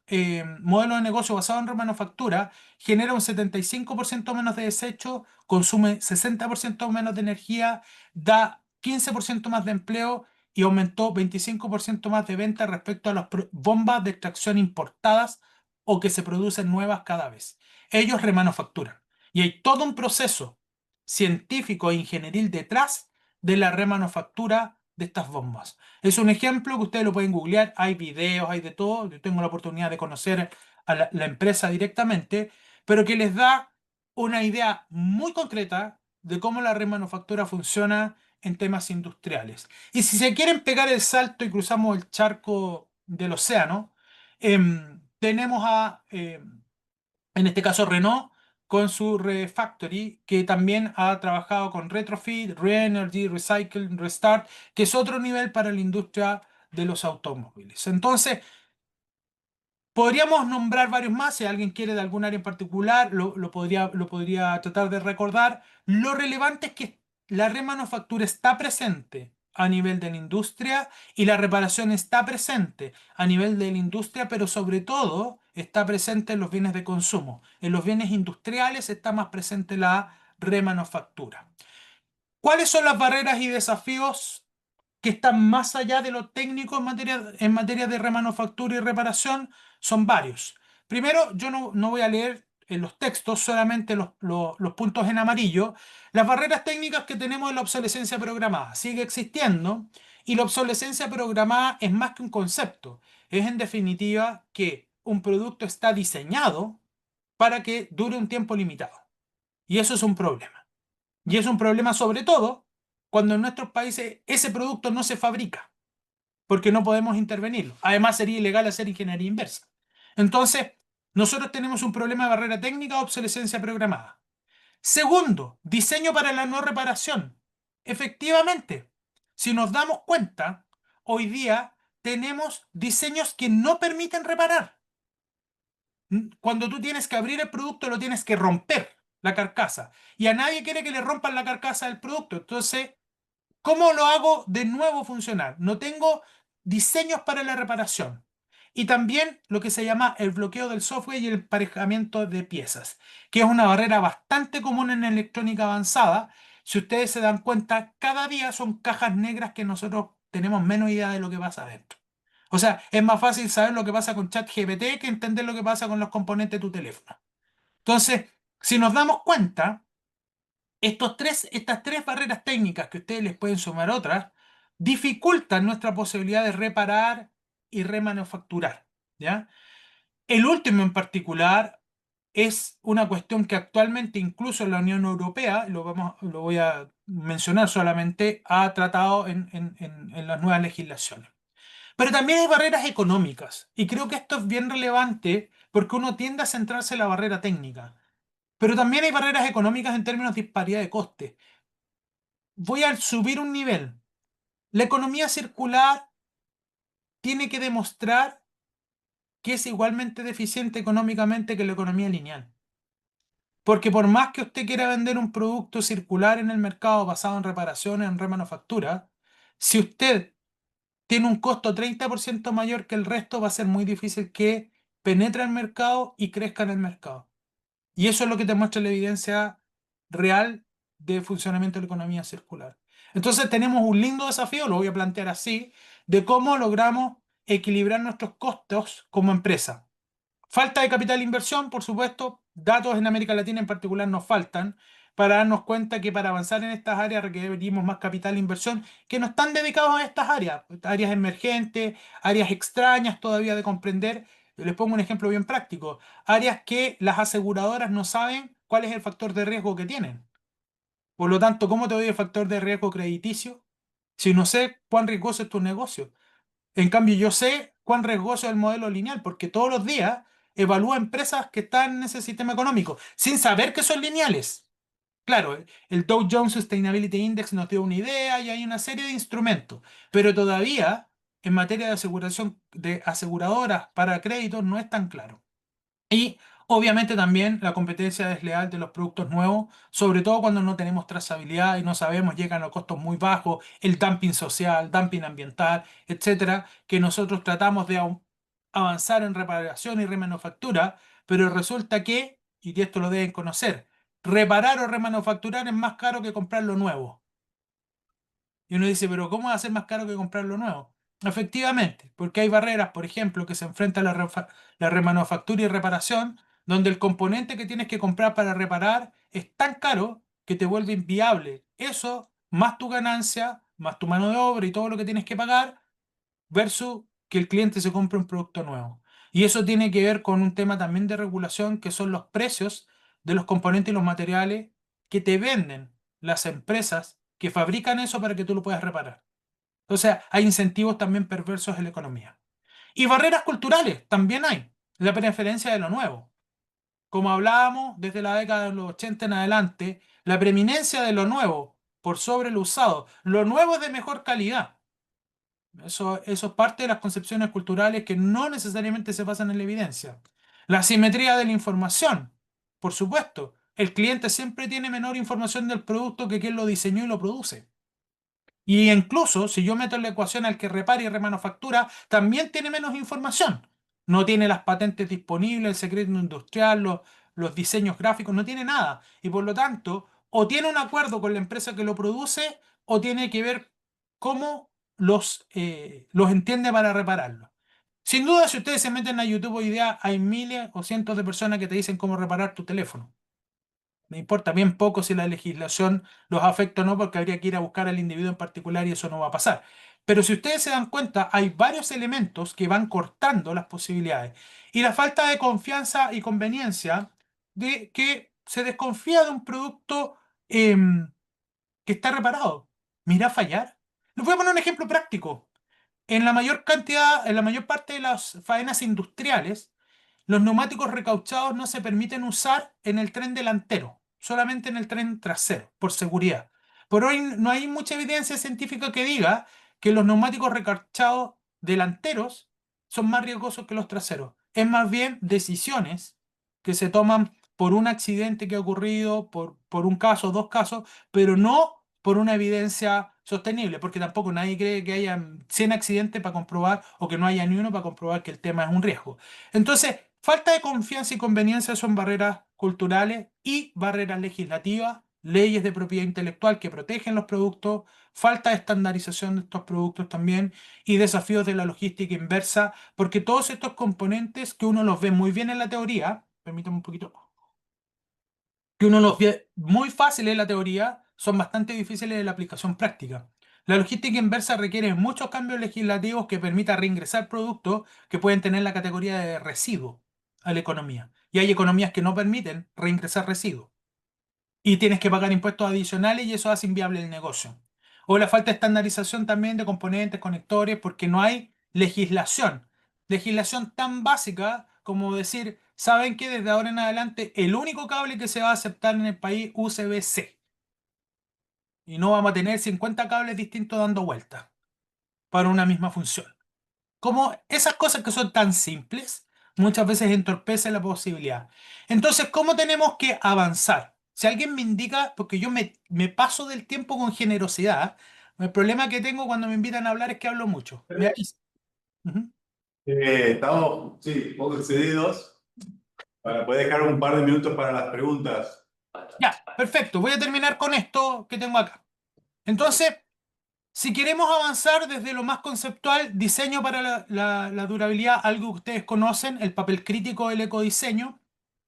modelo de negocio basado en remanufactura genera un 75% menos de desecho, consume 60% menos de energía, da 15% más de empleo y aumentó 25% más de venta respecto a las bombas de extracción importadas o que se producen nuevas cada vez. Ellos remanufacturan. Y hay todo un proceso científico e ingenieril detrás de la remanufactura de estas bombas. Es un ejemplo que ustedes lo pueden googlear, hay videos, hay de todo. Yo tengo la oportunidad de conocer a la empresa directamente, pero que les da una idea muy concreta de cómo la remanufactura funciona en temas industriales. Y si se quieren pegar el salto y cruzamos el charco del océano, tenemos en este caso, Renault con su Refactory, que también ha trabajado con Retrofit, Re-Energy, Recycle, Restart, que es otro nivel para la industria de los automóviles. Entonces, podríamos nombrar varios más, si alguien quiere de algún área en particular, lo podría tratar de recordar. Lo relevante es que la remanufactura está presente a nivel de la industria y la reparación está presente a nivel de la industria, pero sobre todo está presente en los bienes de consumo. En los bienes industriales está más presente la remanufactura. ¿Cuáles son las barreras y desafíos que están más allá de lo técnico en materia de remanufactura y reparación? Son varios. Primero, yo no voy a leer en los textos solamente los puntos en amarillo. Las barreras técnicas que tenemos en la obsolescencia programada sigue existiendo y la obsolescencia programada es más que un concepto. Es en definitiva que un producto está diseñado para que dure un tiempo limitado. Y eso es un problema. Y es un problema sobre todo cuando en nuestros países ese producto no se fabrica, porque no podemos intervenirlo. Además, sería ilegal hacer ingeniería inversa. Entonces, nosotros tenemos un problema de barrera técnica o obsolescencia programada. Segundo, diseño para la no reparación. Efectivamente, si nos damos cuenta, hoy día tenemos diseños que no permiten reparar. Cuando tú tienes que abrir el producto, lo tienes que romper la carcasa. Y a nadie quiere que le rompan la carcasa del producto. Entonces, ¿cómo lo hago de nuevo funcionar? No tengo diseños para la reparación. Y también lo que se llama el bloqueo del software y el emparejamiento de piezas, que es una barrera bastante común en electrónica avanzada. Si ustedes se dan cuenta, cada día son cajas negras que nosotros tenemos menos idea de lo que pasa adentro. O sea, es más fácil saber lo que pasa con ChatGPT que entender lo que pasa con los componentes de tu teléfono. Entonces, si nos damos cuenta, estas tres barreras técnicas que ustedes les pueden sumar otras, dificultan nuestra posibilidad de reparar y remanufacturar, ¿ya? El último en particular es una cuestión que actualmente incluso la Unión Europea, lo voy a mencionar solamente, ha tratado en las nuevas legislaciones. Pero también hay barreras económicas, y creo que esto es bien relevante porque uno tiende a centrarse en la barrera técnica. Pero también hay barreras económicas en términos de disparidad de costes. Voy a subir un nivel. La economía circular tiene que demostrar que es igualmente deficiente económicamente que la economía lineal. Porque por más que usted quiera vender un producto circular en el mercado basado en reparación, en remanufactura, si usted tiene un costo 30% mayor que el resto, va a ser muy difícil que penetre el mercado y crezca en el mercado. Y eso es lo que te muestra la evidencia real de funcionamiento de la economía circular. Entonces tenemos un lindo desafío, lo voy a plantear así, de cómo logramos equilibrar nuestros costos como empresa. Falta de capital de inversión, por supuesto, datos en América Latina en particular nos faltan para darnos cuenta que para avanzar en estas áreas requerimos más capital de inversión que no están dedicados a estas áreas, áreas emergentes, áreas extrañas todavía de comprender. Les pongo un ejemplo bien práctico, áreas que las aseguradoras no saben cuál es el factor de riesgo que tienen. Por lo tanto, ¿cómo te doy el factor de riesgo crediticio si no sé cuán riesgoso es tu negocio? En cambio, yo sé cuán riesgoso es el modelo lineal, porque todos los días evalúo empresas que están en ese sistema económico, sin saber que son lineales. Claro, el Dow Jones Sustainability Index nos dio una idea y hay una serie de instrumentos, pero todavía en materia de aseguración de aseguradoras para créditos no es tan claro. Y obviamente también la competencia desleal de los productos nuevos, sobre todo cuando no tenemos trazabilidad y no sabemos, llegan a costos muy bajos, el dumping social, dumping ambiental, etcétera, que nosotros tratamos de avanzar en reparación y remanufactura, pero resulta que, y esto lo deben conocer, reparar o remanufacturar es más caro que comprar lo nuevo. Y uno dice, pero ¿cómo va a ser más caro que comprar lo nuevo? Efectivamente, porque hay barreras, por ejemplo, que se enfrentan a la remanufactura y reparación, donde el componente que tienes que comprar para reparar es tan caro que te vuelve inviable. Eso, más tu ganancia, más tu mano de obra y todo lo que tienes que pagar, versus que el cliente se compre un producto nuevo. Y eso tiene que ver con un tema también de regulación, que son los precios de los componentes y los materiales que te venden las empresas que fabrican eso para que tú lo puedas reparar. O sea, hay incentivos también perversos en la economía. Y barreras culturales también hay. La preferencia de lo nuevo. Como hablábamos, desde la década de los 80 en adelante, la preeminencia de lo nuevo por sobre lo usado. Lo nuevo es de mejor calidad. Eso es parte de las concepciones culturales que no necesariamente se basan en la evidencia. La simetría de la información. Por supuesto, el cliente siempre tiene menor información del producto que quien lo diseñó y lo produce. Y incluso si yo meto en la ecuación al que repara y remanufactura, también tiene menos información. No tiene las patentes disponibles, el secreto industrial, los diseños gráficos, no tiene nada. Y por lo tanto, o tiene un acuerdo con la empresa que lo produce, o tiene que ver cómo los entiende para repararlo. Sin duda, si ustedes se meten a YouTube hoy día, hay miles o cientos de personas que te dicen cómo reparar tu teléfono. Me importa bien poco si la legislación los afecta o no, porque habría que ir a buscar al individuo en particular y eso no va a pasar. Pero si ustedes se dan cuenta, hay varios elementos que van cortando las posibilidades. Y la falta de confianza y conveniencia de que se desconfía de un producto que está reparado. ¿Mira fallar? Les voy a poner un ejemplo práctico. En la mayor parte de las faenas industriales, los neumáticos recauchados no se permiten usar en el tren delantero, solamente en el tren trasero, por seguridad. Por hoy no hay mucha evidencia científica que diga que los neumáticos recauchados delanteros son más riesgosos que los traseros. Es más bien decisiones que se toman por un accidente que ha ocurrido, por un caso, dos casos, pero no por una evidencia sostenible, porque tampoco nadie cree que haya 100 accidentes para comprobar o que no haya ni uno para comprobar que el tema es un riesgo. Entonces, falta de confianza y conveniencia son barreras culturales y barreras legislativas, leyes de propiedad intelectual que protegen los productos, falta de estandarización de estos productos también y desafíos de la logística inversa, porque todos estos componentes que uno los ve muy bien en la teoría, permítame un poquito, que uno los ve muy fáciles en la teoría, son bastante difíciles en la aplicación práctica. La logística inversa requiere muchos cambios legislativos que permitan reingresar productos que pueden tener la categoría de residuo a la economía. Y hay economías que no permiten reingresar residuos. Y tienes que pagar impuestos adicionales y eso hace inviable el negocio. O la falta de estandarización también de componentes, conectores, porque no hay legislación. Legislación tan básica como decir, ¿saben que desde ahora en adelante el único cable que se va a aceptar en el país USB-C? Y no vamos a tener 50 cables distintos dando vueltas para una misma función. Como esas cosas que son tan simples, muchas veces entorpece la posibilidad. Entonces, ¿cómo tenemos que avanzar? Si alguien me indica, porque yo me paso del tiempo con generosidad, el problema que tengo cuando me invitan a hablar es que hablo mucho. Me avisa. Ujú. Estamos, sí, un poco excedidos. Para poder dejar un par de minutos para las preguntas. Ya, perfecto. Voy a terminar con esto que tengo acá. Entonces, si queremos avanzar desde lo más conceptual, diseño para la durabilidad, algo que ustedes conocen, el papel crítico del ecodiseño.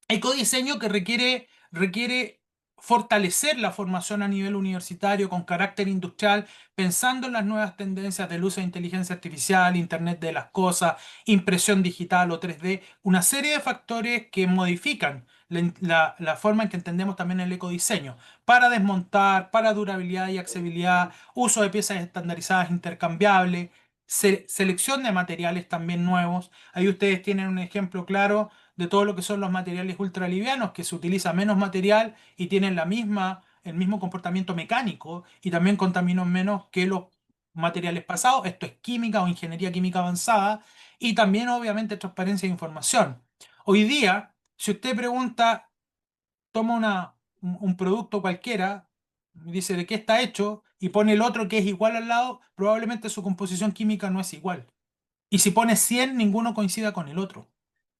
Ecodiseño que requiere fortalecer la formación a nivel universitario con carácter industrial, pensando en las nuevas tendencias del uso de inteligencia artificial, Internet de las cosas, impresión digital o 3D, una serie de factores que modifican la forma en que entendemos también el ecodiseño, para desmontar, para durabilidad y accesibilidad, uso de piezas estandarizadas intercambiables, selección de materiales también nuevos. Ahí ustedes tienen un ejemplo claro de todo lo que son los materiales ultralivianos, que se utiliza menos material y tienen el mismo comportamiento mecánico y también contaminan menos que los materiales pasados. Esto es química o ingeniería química avanzada y también obviamente transparencia de información. Hoy día, si usted pregunta, toma un producto cualquiera, dice de qué está hecho y pone el otro que es igual al lado, probablemente su composición química no es igual. Y si pone 100, ninguno coincida con el otro.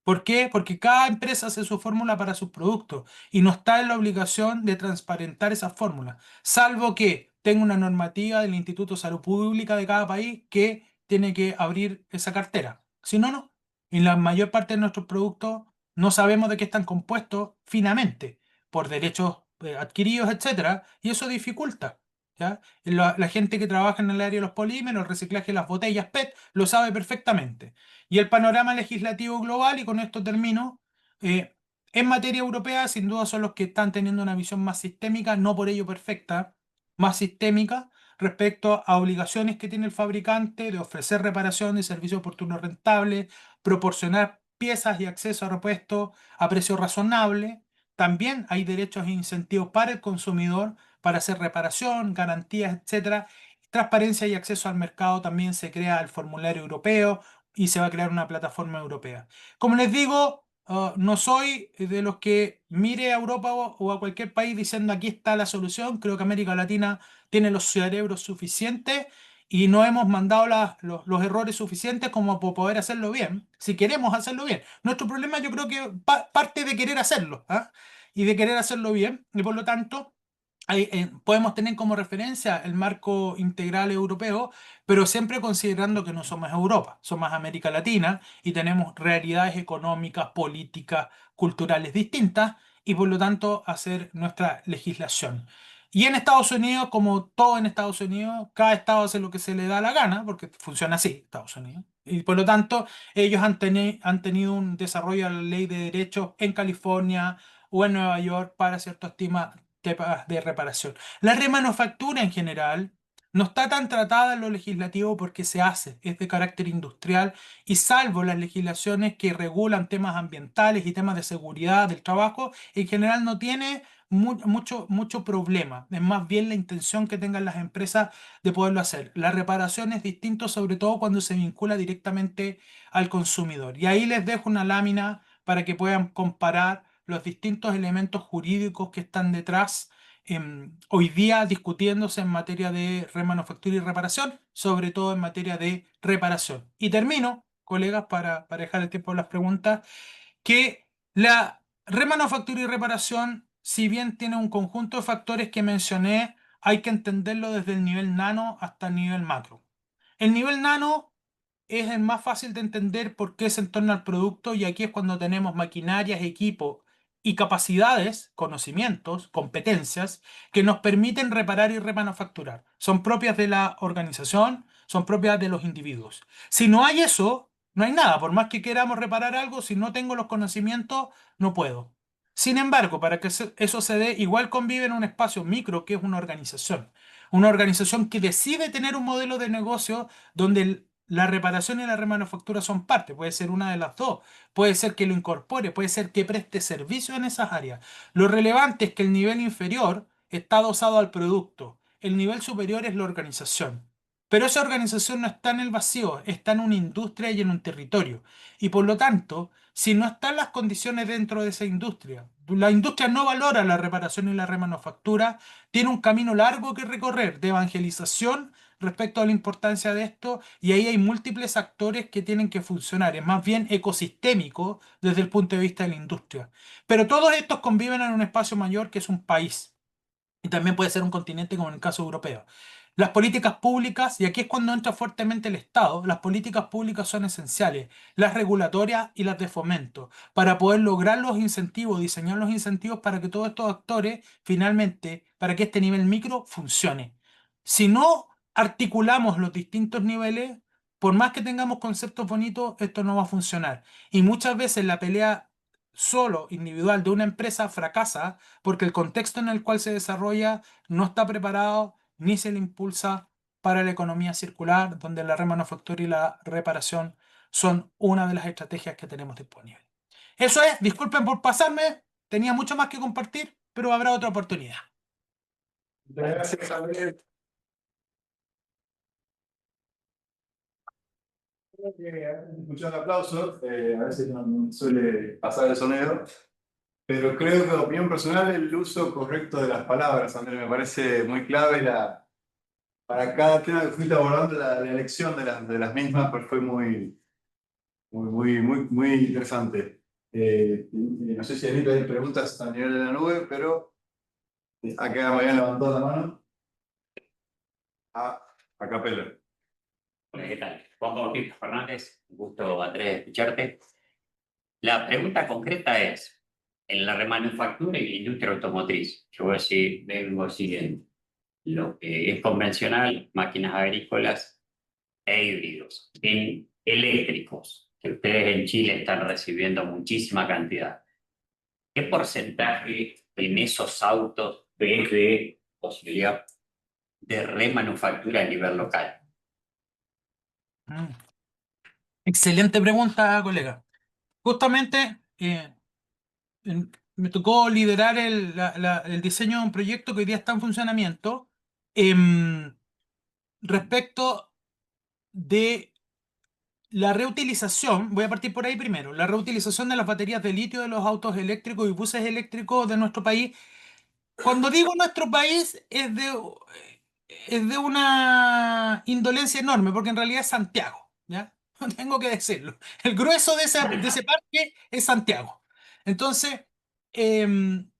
¿Por qué? Porque cada empresa hace su fórmula para sus productos y no está en la obligación de transparentar esa fórmula, salvo que tenga una normativa del Instituto de Salud Pública de cada país que tiene que abrir esa cartera. Si no, no. En la mayor parte de nuestros productos no sabemos de qué están compuestos finamente, por derechos adquiridos, etcétera, y eso dificulta. ¿Ya? La gente que trabaja en el área de los polímeros, el reciclaje de las botellas PET, lo sabe perfectamente. Y el panorama legislativo global, y con esto termino, eh, en materia europea, sin duda son los que están teniendo una visión más sistémica, no por ello perfecta, más sistémica respecto a obligaciones que tiene el fabricante de ofrecer reparación y servicios oportunos rentables, proporcionar piezas y acceso a repuestos a precio razonable. También hay derechos e incentivos para el consumidor para hacer reparación, garantías, etcétera. Transparencia y acceso al mercado, también se crea el formulario europeo y se va a crear una plataforma europea. Como les digo, no soy de los que mire a Europa o a cualquier país diciendo aquí está la solución. Creo que América Latina tiene los cerebros suficientes y no hemos mandado los errores suficientes como para poder hacerlo bien, si queremos hacerlo bien. Nuestro problema yo creo que parte de querer hacerlo, ¿ah? Y de querer hacerlo bien, y por lo tanto podemos tener como referencia el marco integral europeo, pero siempre considerando que no somos Europa, somos América Latina y tenemos realidades económicas, políticas, culturales distintas y por lo tanto hacer nuestra legislación. Y en Estados Unidos, como todo en Estados Unidos, cada estado hace lo que se le da la gana, porque funciona así, Estados Unidos. Y por lo tanto, ellos han tenido un desarrollo de la ley de derechos en California o en Nueva York para ciertos temas de reparación. La remanufactura en general no está tan tratada en lo legislativo porque se hace, es de carácter industrial y salvo las legislaciones que regulan temas ambientales y temas de seguridad del trabajo, en general no tiene mucho problema. Es más bien la intención que tengan las empresas de poderlo hacer. La reparación es distinto, sobre todo cuando se vincula directamente al consumidor. Y ahí les dejo una lámina para que puedan comparar los distintos elementos jurídicos que están detrás hoy día discutiéndose en materia de remanufactura y reparación, sobre todo en materia de reparación. Y termino, colegas, para dejar el tiempo de las preguntas, que la remanufactura y reparación, si bien tiene un conjunto de factores que mencioné, hay que entenderlo desde el nivel nano hasta el nivel macro. El nivel nano es el más fácil de entender porque es en torno al producto y aquí es cuando tenemos maquinarias, equipo y capacidades, conocimientos, competencias que nos permiten reparar y remanufacturar. Son propias de la organización, son propias de los individuos. Si no hay eso, no hay nada. Por más que queramos reparar algo, si no tengo los conocimientos, no puedo. Sin embargo, para que eso se dé, igual convive en un espacio micro que es una organización. Una organización que decide tener un modelo de negocio donde la reparación y la remanufactura son parte, puede ser una de las dos, puede ser que lo incorpore, puede ser que preste servicio en esas áreas. Lo relevante es que el nivel inferior está adosado al producto, el nivel superior es la organización. Pero esa organización no está en el vacío, está en una industria y en un territorio. Y por lo tanto, si no están las condiciones dentro de esa industria, la industria no valora la reparación y la remanufactura, tiene un camino largo que recorrer de evangelización respecto a la importancia de esto, y ahí hay múltiples actores que tienen que funcionar. Es más bien ecosistémico desde el punto de vista de la industria. Pero todos estos conviven en un espacio mayor que es un país. Y también puede ser un continente como en el caso europeo. Las políticas públicas, y aquí es cuando entra fuertemente el Estado, las políticas públicas son esenciales, las regulatorias y las de fomento, para poder lograr los incentivos, diseñar los incentivos para que todos estos actores, finalmente, para que este nivel micro funcione. Si no articulamos los distintos niveles, por más que tengamos conceptos bonitos, esto no va a funcionar. Y muchas veces la pelea solo individual de una empresa fracasa porque el contexto en el cual se desarrolla no está preparado ni se le impulsa para la economía circular, donde la remanufactura y la reparación son una de las estrategias que tenemos disponibles. Eso es, disculpen por pasarme, tenía mucho más que compartir, pero habrá otra oportunidad. Muchas gracias, Andrés. Creo que escuchando aplausos, a veces no suele pasar el sonido, pero creo que, opinión personal, el uso correcto de las palabras, Andrés, me parece muy clave. Para cada tema que fuiste abordando, la elección de las mismas pues fue muy interesante. Y no sé si Anita hay preguntas a nivel de la nube, pero acá me habían levantado la mano. A capela. Hola, ¿qué tal? Juan Bautista Fernández, un gusto, Andrés, escucharte. La pregunta concreta es, en la remanufactura y la industria automotriz, yo voy a decir, vengo siguiendo lo que es convencional, máquinas agrícolas e híbridos. En eléctricos, que ustedes en Chile están recibiendo muchísima cantidad, ¿qué porcentaje en esos autos ves de posibilidad de remanufactura a nivel local? Mm. Excelente pregunta, colega. Justamente me tocó liderar el diseño de un proyecto que hoy día está en funcionamiento em, respecto de la reutilización. Voy a partir por ahí primero. La reutilización de las baterías de litio de los autos eléctricos y buses eléctricos de nuestro país. Cuando digo nuestro país es de una indolencia enorme, porque en realidad es Santiago, ¿ya? Tengo que decirlo. El grueso de ese parque es Santiago. Entonces, em,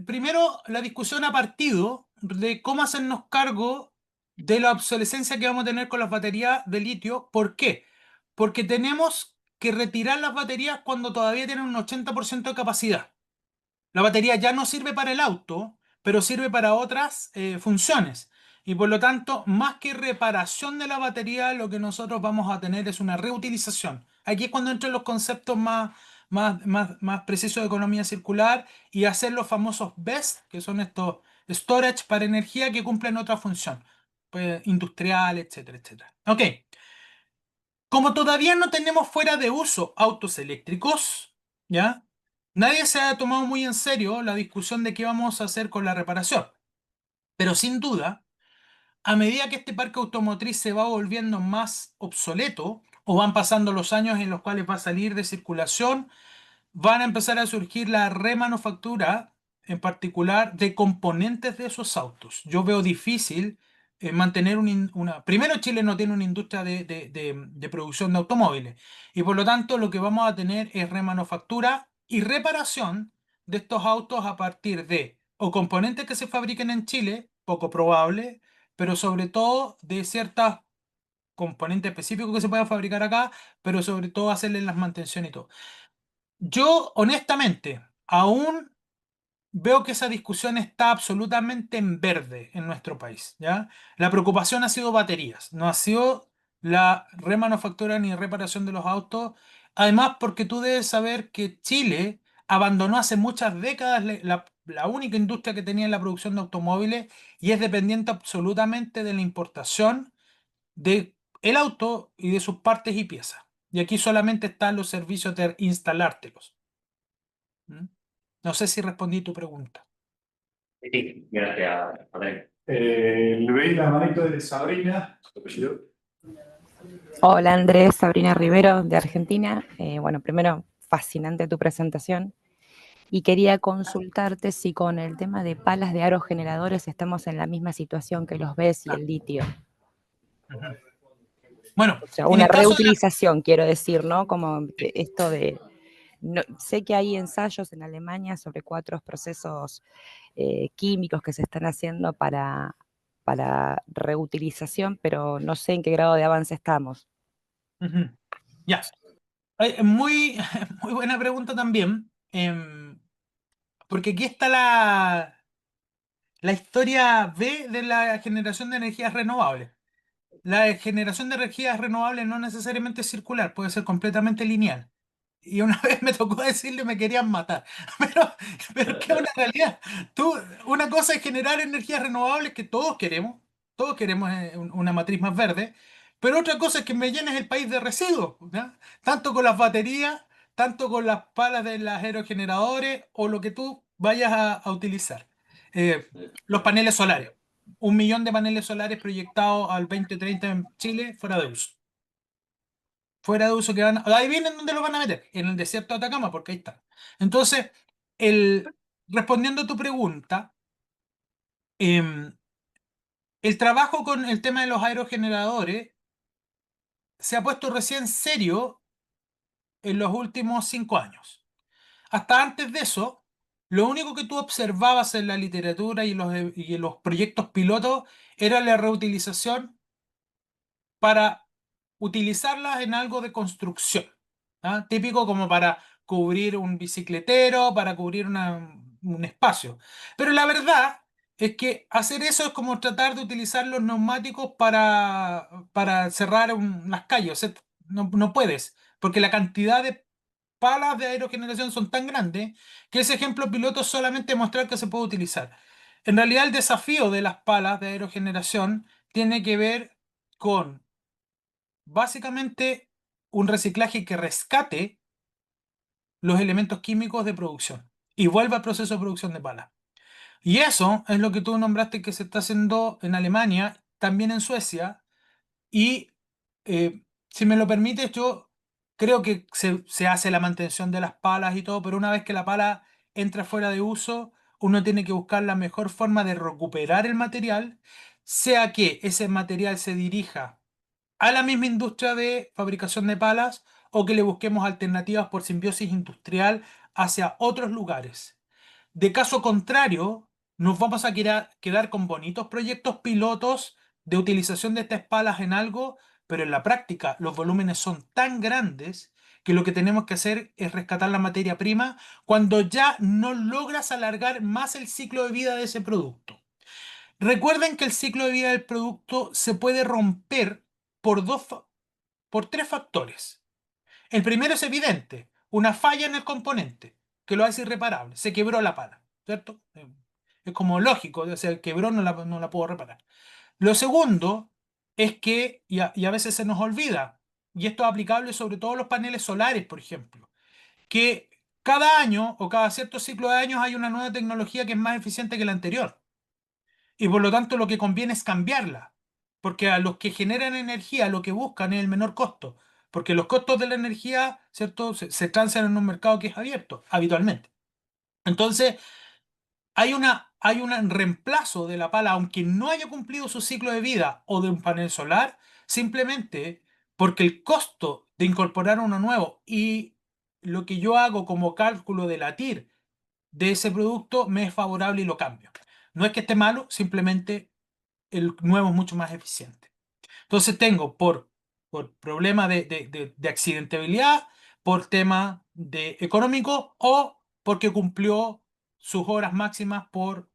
primero la discusión ha partido de cómo hacernos cargo de la obsolescencia que vamos a tener con las baterías de litio. ¿Por qué? Porque tenemos que retirar las baterías cuando todavía tienen un 80% de capacidad. La batería ya no sirve para el auto, pero sirve para otras funciones. Y por lo tanto, más que reparación de la batería, lo que nosotros vamos a tener es una reutilización. Aquí es cuando entran los conceptos más precisos de economía circular y hacer los famosos BEST, que son estos storage para energía que cumplen otra función, pues, industrial, etcétera, etcétera. Ok, como todavía no tenemos fuera de uso autos eléctricos, ¿ya? Nadie se ha tomado muy en serio la discusión de qué vamos a hacer con la reparación. Pero sin duda, a medida que este parque automotriz se va volviendo más obsoleto o van pasando los años en los cuales va a salir de circulación, van a empezar a surgir la remanufactura, en particular de componentes de esos autos. Yo veo difícil mantener una... Primero, Chile no tiene una industria de producción de automóviles y por lo tanto lo que vamos a tener es remanufactura y reparación de estos autos a partir de o componentes que se fabriquen en Chile, poco probable, pero sobre todo de ciertos componentes específicos que se puedan fabricar acá, pero sobre todo hacerle las mantenciones y todo. Yo, honestamente, aún veo que esa discusión está absolutamente en verde en nuestro país, ¿ya? La preocupación ha sido baterías, no ha sido la remanufactura ni reparación de los autos. Además, porque tú debes saber que Chile abandonó hace muchas décadas la única industria que tenía en la producción de automóviles y es dependiente absolutamente de la importación de el auto y de sus partes y piezas. Y aquí solamente están los servicios de instalártelos. ¿Mm? No sé si respondí tu pregunta. Sí, gracias, Andrés. Le veis la manito de Sabrina, su apellido. Hola Andrés, Sabrina Rivero de Argentina. Bueno, primero, fascinante tu presentación. Y quería consultarte si con el tema de palas de aerogeneradores estamos en la misma situación que los BES y el litio. Bueno, O sea, en una el caso de reutilización, quiero decir, ¿no? Como esto de... sé que hay ensayos en Alemania sobre 4 procesos químicos que se están haciendo para reutilización, pero no sé en qué grado de avance estamos. Ujú. Ya. Muy, muy buena pregunta también, porque aquí está la historia B de la generación de energías renovables. La generación de energías renovables no necesariamente es circular, puede ser completamente lineal. Y una vez me tocó decirle me querían matar. Pero que es una realidad. Tú, una cosa es generar energías renovables que todos queremos una matriz más verde, pero otra cosa es que me llenes el país de residuos, ¿ya? Tanto con las baterías, tanto con las palas de los aerogeneradores o lo que tú vayas a utilizar. Eh, los paneles solares. 1 millón de paneles solares proyectados al 2030 en Chile fuera de uso. Fuera de uso que van. Adivinen dónde lo van a meter. En el desierto de Atacama, porque ahí está. Entonces, respondiendo a tu pregunta, em, el trabajo con el tema de los aerogeneradores se ha puesto recién serio en los últimos 5 años. Hasta antes de eso, lo único que tú observabas en la literatura y en los proyectos pilotos era la reutilización para utilizarlas en algo de construcción. ¿Ah? Típico como para cubrir un bicicletero, para cubrir un espacio. Pero la verdad es que hacer eso es como tratar de utilizar los neumáticos para cerrar las calles. O sea, no puedes, porque la cantidad de palas de aerogeneración son tan grandes que ese ejemplo piloto es solamente mostrar que se puede utilizar. En realidad, el desafío de las palas de aerogeneración tiene que ver con básicamente un reciclaje que rescate los elementos químicos de producción y vuelva al proceso de producción de pala. Y eso es lo que tú nombraste que se está haciendo en Alemania, también en Suecia, y si me lo permites, yo creo que se hace la mantención de las palas y todo, pero una vez que la pala entra fuera de uso, uno tiene que buscar la mejor forma de recuperar el material, sea que ese material se dirija a la misma industria de fabricación de palas o que le busquemos alternativas por simbiosis industrial hacia otros lugares. De caso contrario, nos vamos a quedar con bonitos proyectos pilotos de utilización de estas palas en algo, pero en la práctica los volúmenes son tan grandes que lo que tenemos que hacer es rescatar la materia prima cuando ya no logras alargar más el ciclo de vida de ese producto. Recuerden que el ciclo de vida del producto se puede romper por por 3 factores. El primero es evidente, una falla en el componente, que lo hace irreparable. Se quebró la pala, ¿cierto? Es como lógico, o sea, quebró, no la puedo reparar. Lo segundo es que, y a veces se nos olvida, y esto es aplicable sobre todo a los paneles solares, por ejemplo, que cada año o cada cierto ciclo de años hay una nueva tecnología que es más eficiente que la anterior. Y por lo tanto lo que conviene es cambiarla, porque a los que generan energía lo que buscan es el menor costo, porque los costos de la energía, ¿cierto? Se transan en un mercado que es abierto, habitualmente. Entonces, hay un reemplazo de la pala, aunque no haya cumplido su ciclo de vida o de un panel solar, simplemente porque el costo de incorporar uno nuevo y lo que yo hago como cálculo de la TIR de ese producto me es favorable y lo cambio. No es que esté malo, simplemente el nuevo es mucho más eficiente. Entonces tengo por problema de accidentabilidad, por tema de económico o porque cumplió sus horas máximas por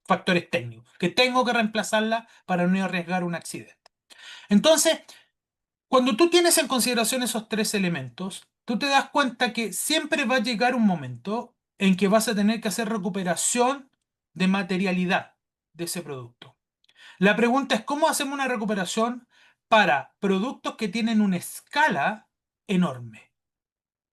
factores técnicos, que tengo que reemplazarla para no arriesgar un accidente. Entonces, cuando tú tienes en consideración esos 3 elementos, tú te das cuenta que siempre va a llegar un momento en que vas a tener que hacer recuperación de materialidad de ese producto. La pregunta es, ¿cómo hacemos una recuperación para productos que tienen una escala enorme?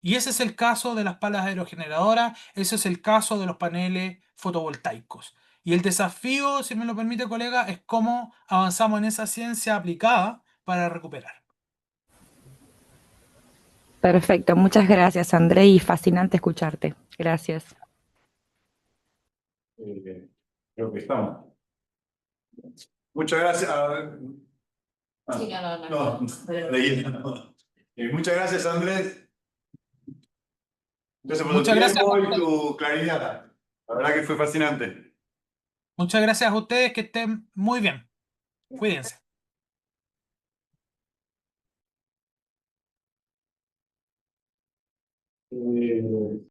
Y ese es el caso de las palas aerogeneradoras, ese es el caso de los paneles fotovoltaicos. Y el desafío, si me lo permite, colega, es cómo avanzamos en esa ciencia aplicada para recuperar. Perfecto, muchas gracias, André, y fascinante escucharte. Gracias. Creo que estamos. Muchas gracias. Sí, no. Leí, no. Muchas gracias, Andrés. Gracias por tu Muchas gracias tiempo a y ustedes. tu claridad. La verdad que fue fascinante. Muchas gracias a ustedes, que estén muy bien. Cuídense.